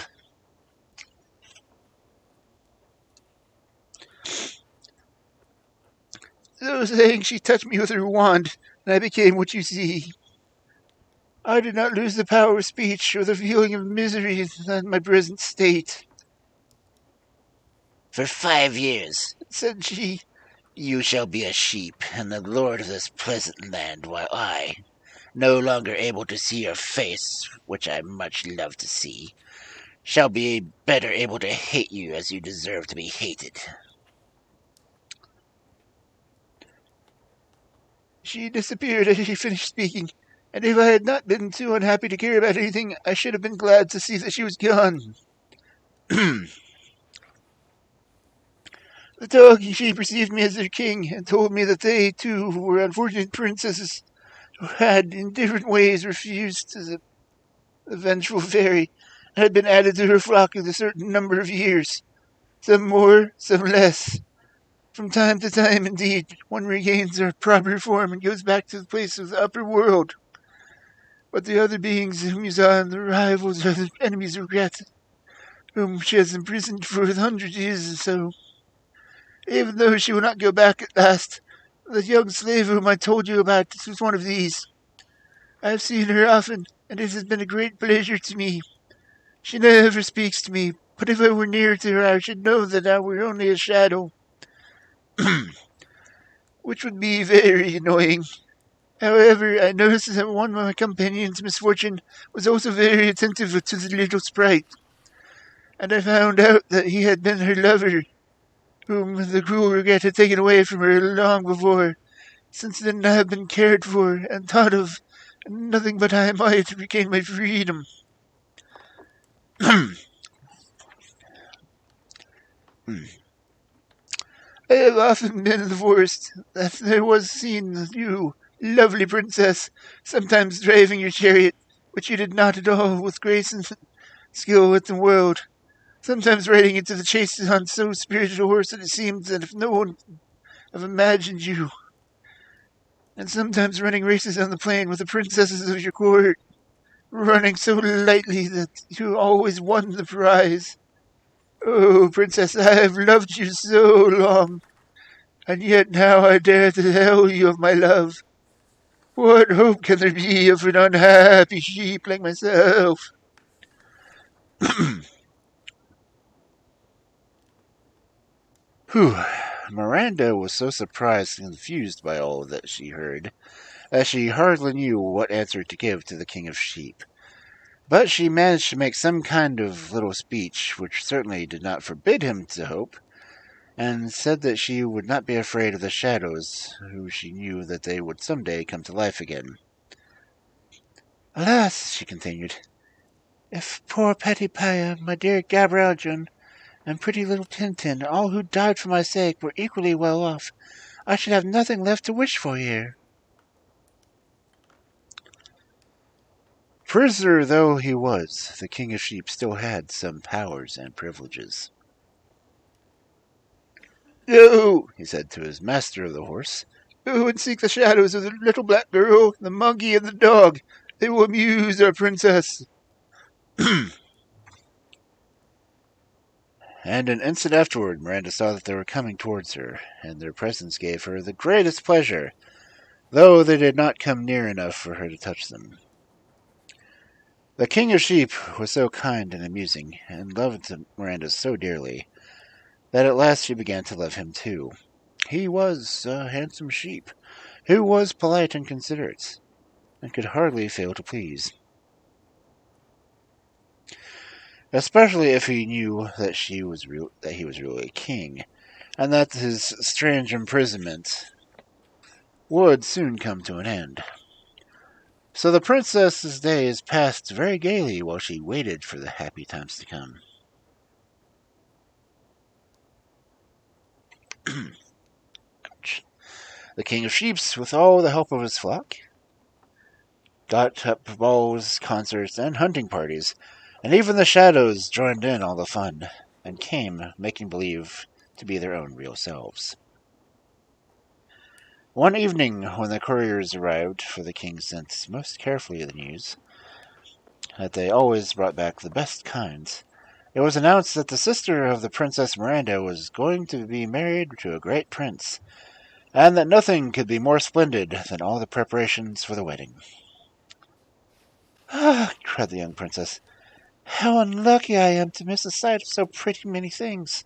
So saying, she touched me with her wand, and I became what you see. I did not lose the power of speech or the feeling of misery in my present state. For 5 years, Said she, you shall be a sheep and the lord of this pleasant land, while I, no longer able to see your face, which I much love to see, shall be better able to hate you as you deserve to be hated. She disappeared as she finished speaking, and if I had not been too unhappy to care about anything, I should have been glad to see that she was gone. The dog she perceived me as their king, and told me that they, too, were unfortunate princesses who had, in different ways, refused to the vengeful fairy, and had been added to her flock in a certain number of years, some more, some less. From time to time, indeed, one regains their proper form and goes back to the place of the upper world. But the other beings whom you saw and the rivals are the enemies of regret, whom she has imprisoned for 100 years or so. Even though she will not go back at last, the young slave whom I told you about was one of these. I have seen her often, and it has been a great pleasure to me. She never speaks to me, but if I were near to her I should know that I were only a shadow, which would be very annoying. However, I noticed that one of my companions, Misfortune, was also very attentive to the little sprite, and I found out that he had been her lover, whom the cruel regret had taken away from her long before. Since then I have been cared for and thought of, and nothing but I might regain my freedom. I have often been in the forest, that there was seen you, lovely princess, sometimes driving your chariot, which you did not at all with grace and skill with the world, sometimes riding into the chase on so spirited a horse that it seemed that if no one have imagined you, and sometimes running races on the plain with the princesses of your court, running so lightly that you always won the prize. Oh, princess, I have loved you so long, and yet now I dare to tell you of my love. What hope can there be of an unhappy sheep like myself? Whew. Miranda was so surprised and confused by all that she heard that she hardly knew what answer to give to the king of sheep. But she managed to make some kind of little speech, which certainly did not forbid him to hope, and said that she would not be afraid of the shadows, who she knew that they would some day come to life again. Alas, she continued, if poor Petipaya, my dear Gabrieljon, and pretty little Tintin, all who died for my sake, were equally well off, I should have nothing left to wish for here. Prisoner though he was, the king of sheep still had some powers and privileges. Go, he said to his master of the horse. Go and seek the shadows of the little black girl, the monkey, and the dog. They will amuse our princess. And an instant afterward, Miranda saw that they were coming towards her, and their presence gave her the greatest pleasure, though they did not come near enough for her to touch them. The king of sheep was so kind and amusing, and loved Miranda so dearly, that at last she began to love him too. He was a handsome sheep, who was polite and considerate, and could hardly fail to please. Especially if he knew that he was really a king, and that his strange imprisonment would soon come to an end. So the princess's days passed very gaily while she waited for the happy times to come. The king of sheep, with all the help of his flock, got up balls, concerts, and hunting parties, and even the shadows joined in all the fun, and came, making believe to be their own real selves. One evening, when the couriers arrived, for the king sent most carefully the news that they always brought back the best kinds, it was announced that the sister of the Princess Miranda was going to be married to a great prince, and that nothing could be more splendid than all the preparations for the wedding. Ah, cried the young princess, how unlucky I am to miss the sight of so pretty many things.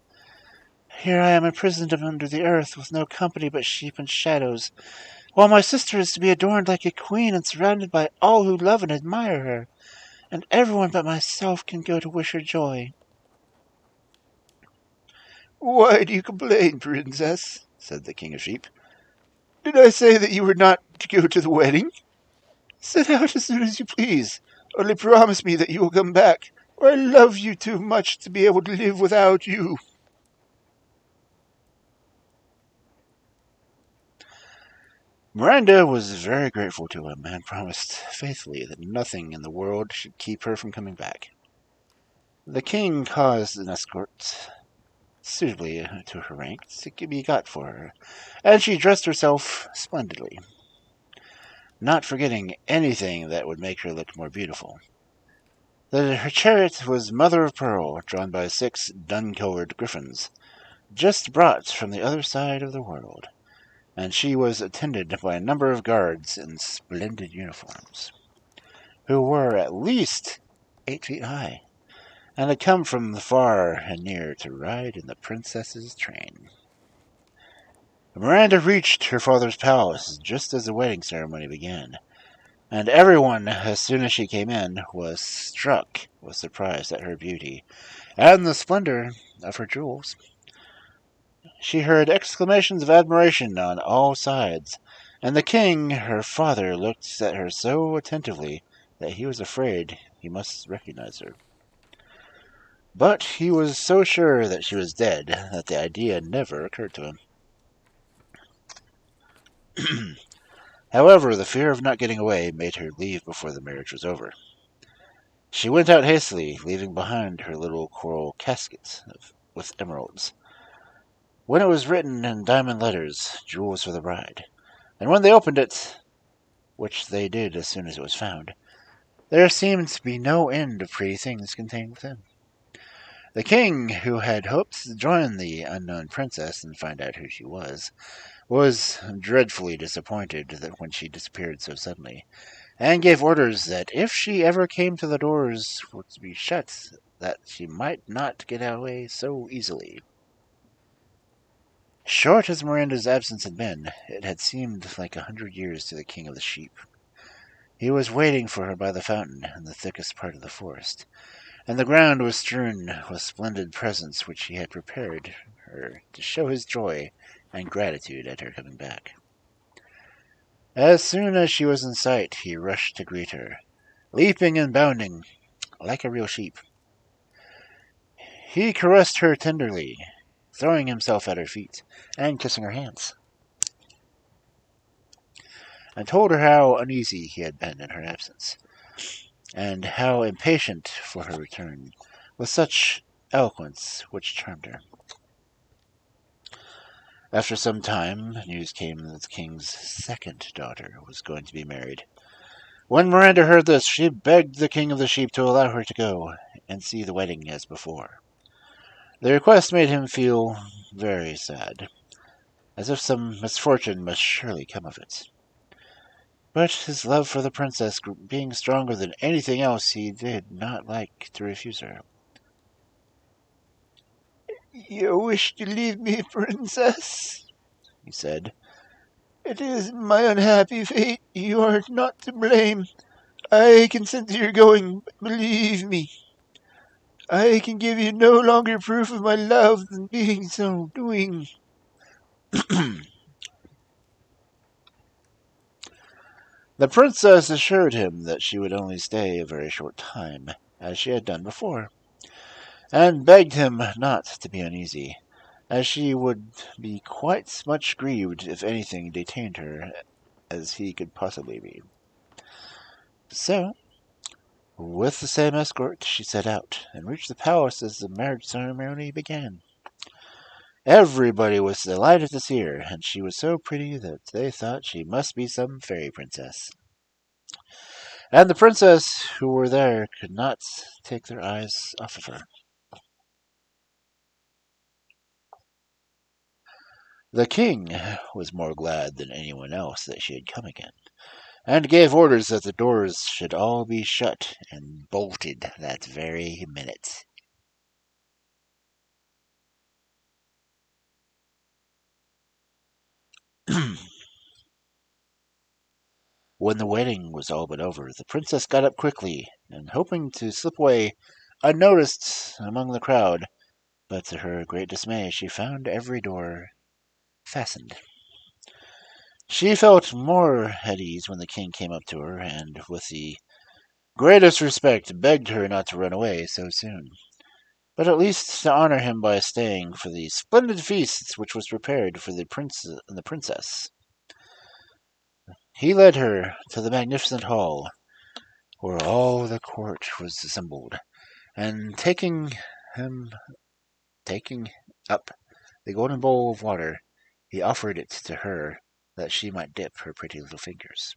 Here I am imprisoned under the earth, with no company but sheep and shadows, while my sister is to be adorned like a queen and surrounded by all who love and admire her, and everyone but myself can go to wish her joy. Why do you complain, princess? Said the king of sheep. Did I say that you were not to go to the wedding? Set out as soon as you please. Only promise me that you will come back, for I love you too much to be able to live without you. Miranda was very grateful to him and promised faithfully that nothing in the world should keep her from coming back. The king caused an escort suitably to her rank to be got for her, and she dressed herself splendidly, not forgetting anything that would make her look more beautiful. Her chariot was mother of pearl, drawn by 6 dun-colored griffins, just brought from the other side of the world, and she was attended by a number of guards in splendid uniforms, who were at least 8 feet high, and had come from far and near to ride in the princess's train. Miranda reached her father's palace just as the wedding ceremony began, and everyone, as soon as she came in, was struck with surprise at her beauty and the splendor of her jewels. She heard exclamations of admiration on all sides, and the king, her father, looked at her so attentively that he was afraid he must recognize her. But he was so sure that she was dead that the idea never occurred to him. However, the fear of not getting away made her leave before the marriage was over. She went out hastily, leaving behind her little coral casket with emeralds. When it was written in diamond letters, jewels for the bride, and when they opened it, which they did as soon as it was found, there seemed to be no end of pretty things contained within. The king, who had hoped to join the unknown princess and find out who she was dreadfully disappointed that when she disappeared so suddenly, and gave orders that if she ever came to the doors were to be shut, that she might not get away so easily. Short as Miranda's absence had been, it had seemed like 100 years to the king of the sheep. He was waiting for her by the fountain in the thickest part of the forest, and the ground was strewn with splendid presents which he had prepared her to show his joy and gratitude at her coming back. As soon as she was in sight, he rushed to greet her, leaping and bounding like a real sheep. He caressed her tenderly, throwing himself at her feet and kissing her hands, and told her how uneasy he had been in her absence, and how impatient for her return, with such eloquence which charmed her. After some time, news came that the king's second daughter was going to be married. When Miranda heard this, she begged the king of the sheep to allow her to go and see the wedding as before. The request made him feel very sad, as if some misfortune must surely come of it. But his love for the princess being stronger than anything else, he did not like to refuse her. "You wish to leave me, princess," he said. "It is my unhappy fate. You are not to blame. I consent to your going, but believe me, I can give you no longer proof of my love than being so doing." The princess assured him that she would only stay a very short time, as she had done before, and begged him not to be uneasy, as she would be quite much grieved if anything detained her as he could possibly be. So, with the same escort, she set out, and reached the palace as the marriage ceremony began. Everybody was delighted to see her, and she was so pretty that they thought she must be some fairy princess. And the princes who were there could not take their eyes off of her. The king was more glad than anyone else that she had come again, and gave orders that the doors should all be shut and bolted that very minute. When the wedding was all but over, the princess got up quickly, and hoping to slip away unnoticed among the crowd, but to her great dismay she found every door fastened. She felt more at ease when the king came up to her, and with the greatest respect begged her not to run away so soon, but at least to honor him by staying for the splendid feast which was prepared for the prince and the princess. He led her to the magnificent hall, where all the court was assembled, and him taking up the golden bowl of water, he offered it to her that she might dip her pretty little fingers.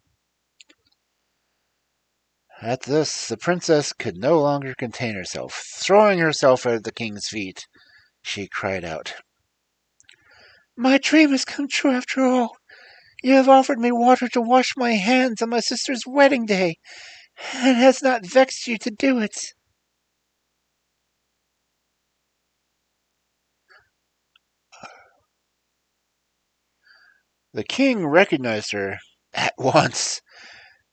At this, the princess could no longer contain herself. Throwing herself at the king's feet, she cried out, "My dream has come true after all. You have offered me water to wash my hands on my sister's wedding day, and it has not vexed you to do it." The king recognized her at once.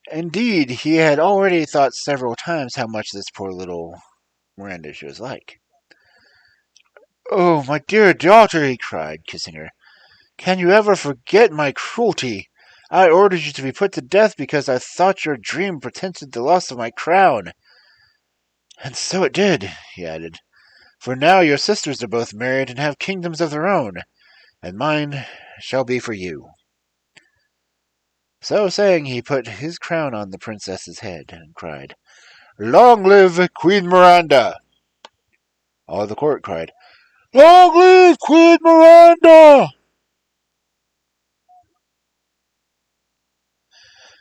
Indeed, he had already thought several times how much this poor little Miranda she was like. "Oh, my dear daughter," he cried, kissing her, "can you ever forget my cruelty? I ordered you to be put to death because I thought your dream portended the loss of my crown. And so it did," he added, "for now your sisters are both married and have kingdoms of their own, and mine shall be for you." So saying, he put his crown on the princess's head and cried, "Long live Queen Miranda!" All the court cried, "Long live Queen Miranda!"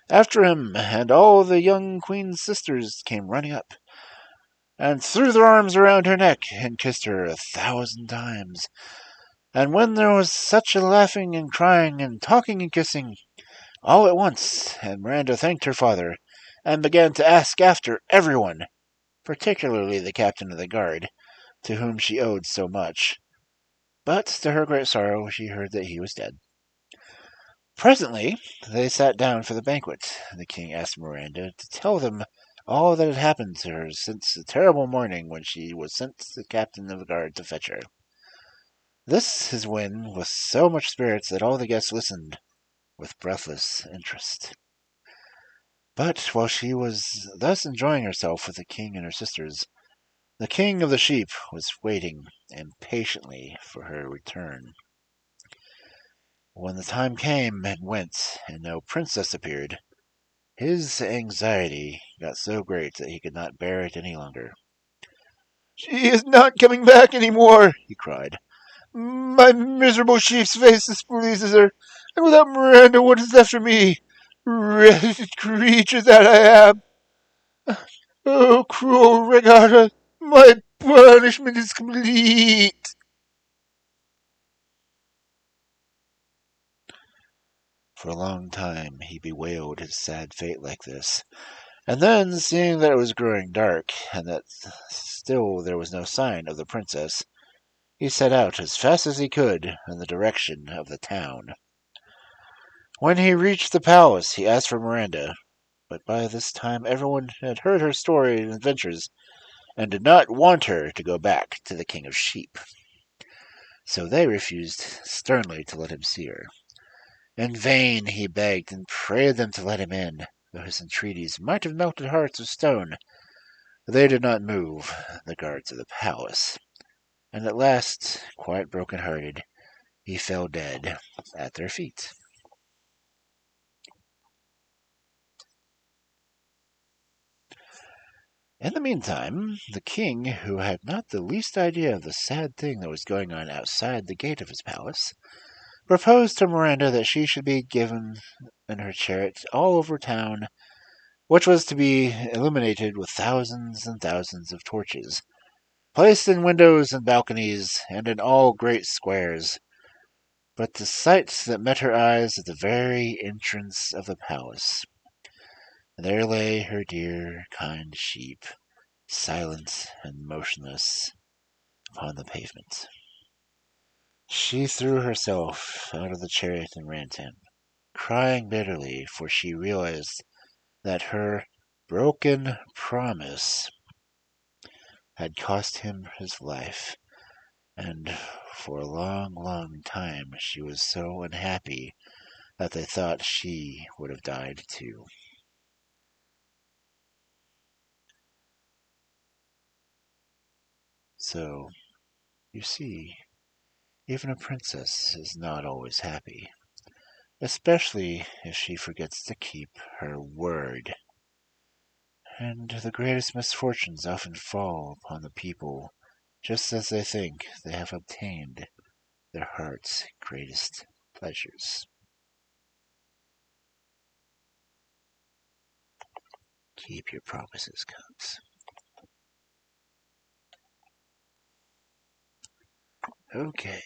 After him, and all the young queen's sisters came running up, and threw their arms around her neck, and kissed her 1,000 times. And when there was such a laughing and crying and talking and kissing, all at once, and Miranda thanked her father, and began to ask after everyone, particularly the captain of the guard, to whom she owed so much. But to her great sorrow, she heard that he was dead. Presently they sat down for the banquet. The king asked Miranda to tell them all that had happened to her since the terrible morning when she was sent to the captain of the guard to fetch her. This his win with so much spirits that all the guests listened with breathless interest. But while she was thus enjoying herself with the king and her sisters, the king of the sheep was waiting impatiently for her return. When the time came and went, and no princess appeared, his anxiety got so great that he could not bear it any longer. "She is not coming back any more," he cried. "My miserable sheep's face displeases her, and without Miranda what is left for me? Wretched creature that I am! Oh, cruel Regatta, my punishment is complete." For a long time he bewailed his sad fate like this, and then, seeing that it was growing dark, and that still there was no sign of the princess, he set out as fast as he could in the direction of the town. When he reached the palace, he asked for Miranda, but by this time everyone had heard her story and adventures, and did not want her to go back to the King of Sheep. So they refused sternly to let him see her. In vain he begged and prayed them to let him in, though his entreaties might have melted hearts of stone. They did not move, the guards of the palace, and at last, quite broken-hearted, he fell dead at their feet. In the meantime, the king, who had not the least idea of the sad thing that was going on outside the gate of his palace, proposed to Miranda that she should be given in her chariot all over town, which was to be illuminated with thousands and thousands of torches, placed in windows and balconies, and in all great squares. But the sight that met her eyes at the very entrance of the palace, there lay her dear, kind sheep, silent and motionless upon the pavement. She threw herself out of the chariot and ran to him, crying bitterly, for she realized that her broken promise had cost him his life, and for a long, long time she was so unhappy that they thought she would have died too. So, you see, even a princess is not always happy, especially if she forgets to keep her word. And the greatest misfortunes often fall upon the people just as they think they have obtained their heart's greatest pleasures. Keep your promises, cubs. Okay.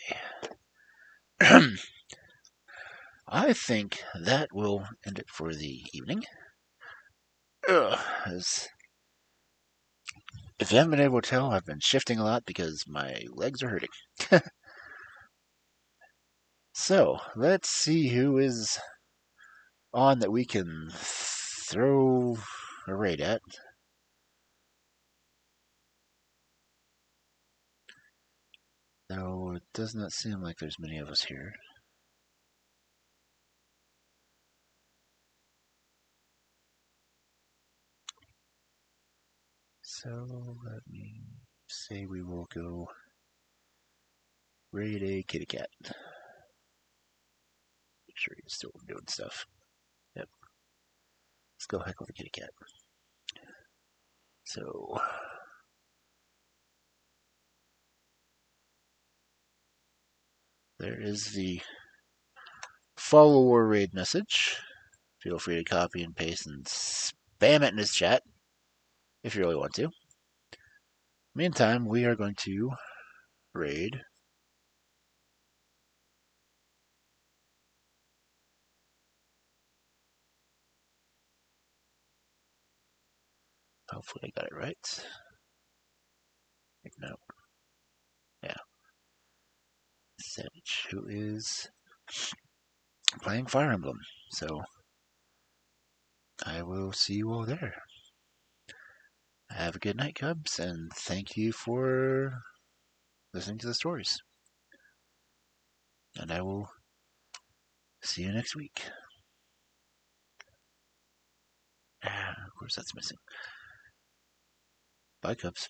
I think that will end it for the evening. As if you haven't been able to tell, I've been shifting a lot because my legs are hurting. So, let's see who is on that we can throw a raid at. Though it does not seem like there's many of us here. So let me say we will go raid a kitty cat. Make sure he's still doing stuff. Yep. Let's go heckle the kitty cat. So there is the follower raid message. Feel free to copy and paste and spam it in his chat if you really want to. Meantime, we are going to raid hopefully I got it right. No. Yeah. Savage, who is playing Fire Emblem. So I will see you all there. Have a good night, Cubs, and thank you for listening to the stories. And I will see you next week. Of course, that's missing. Bye, Cubs.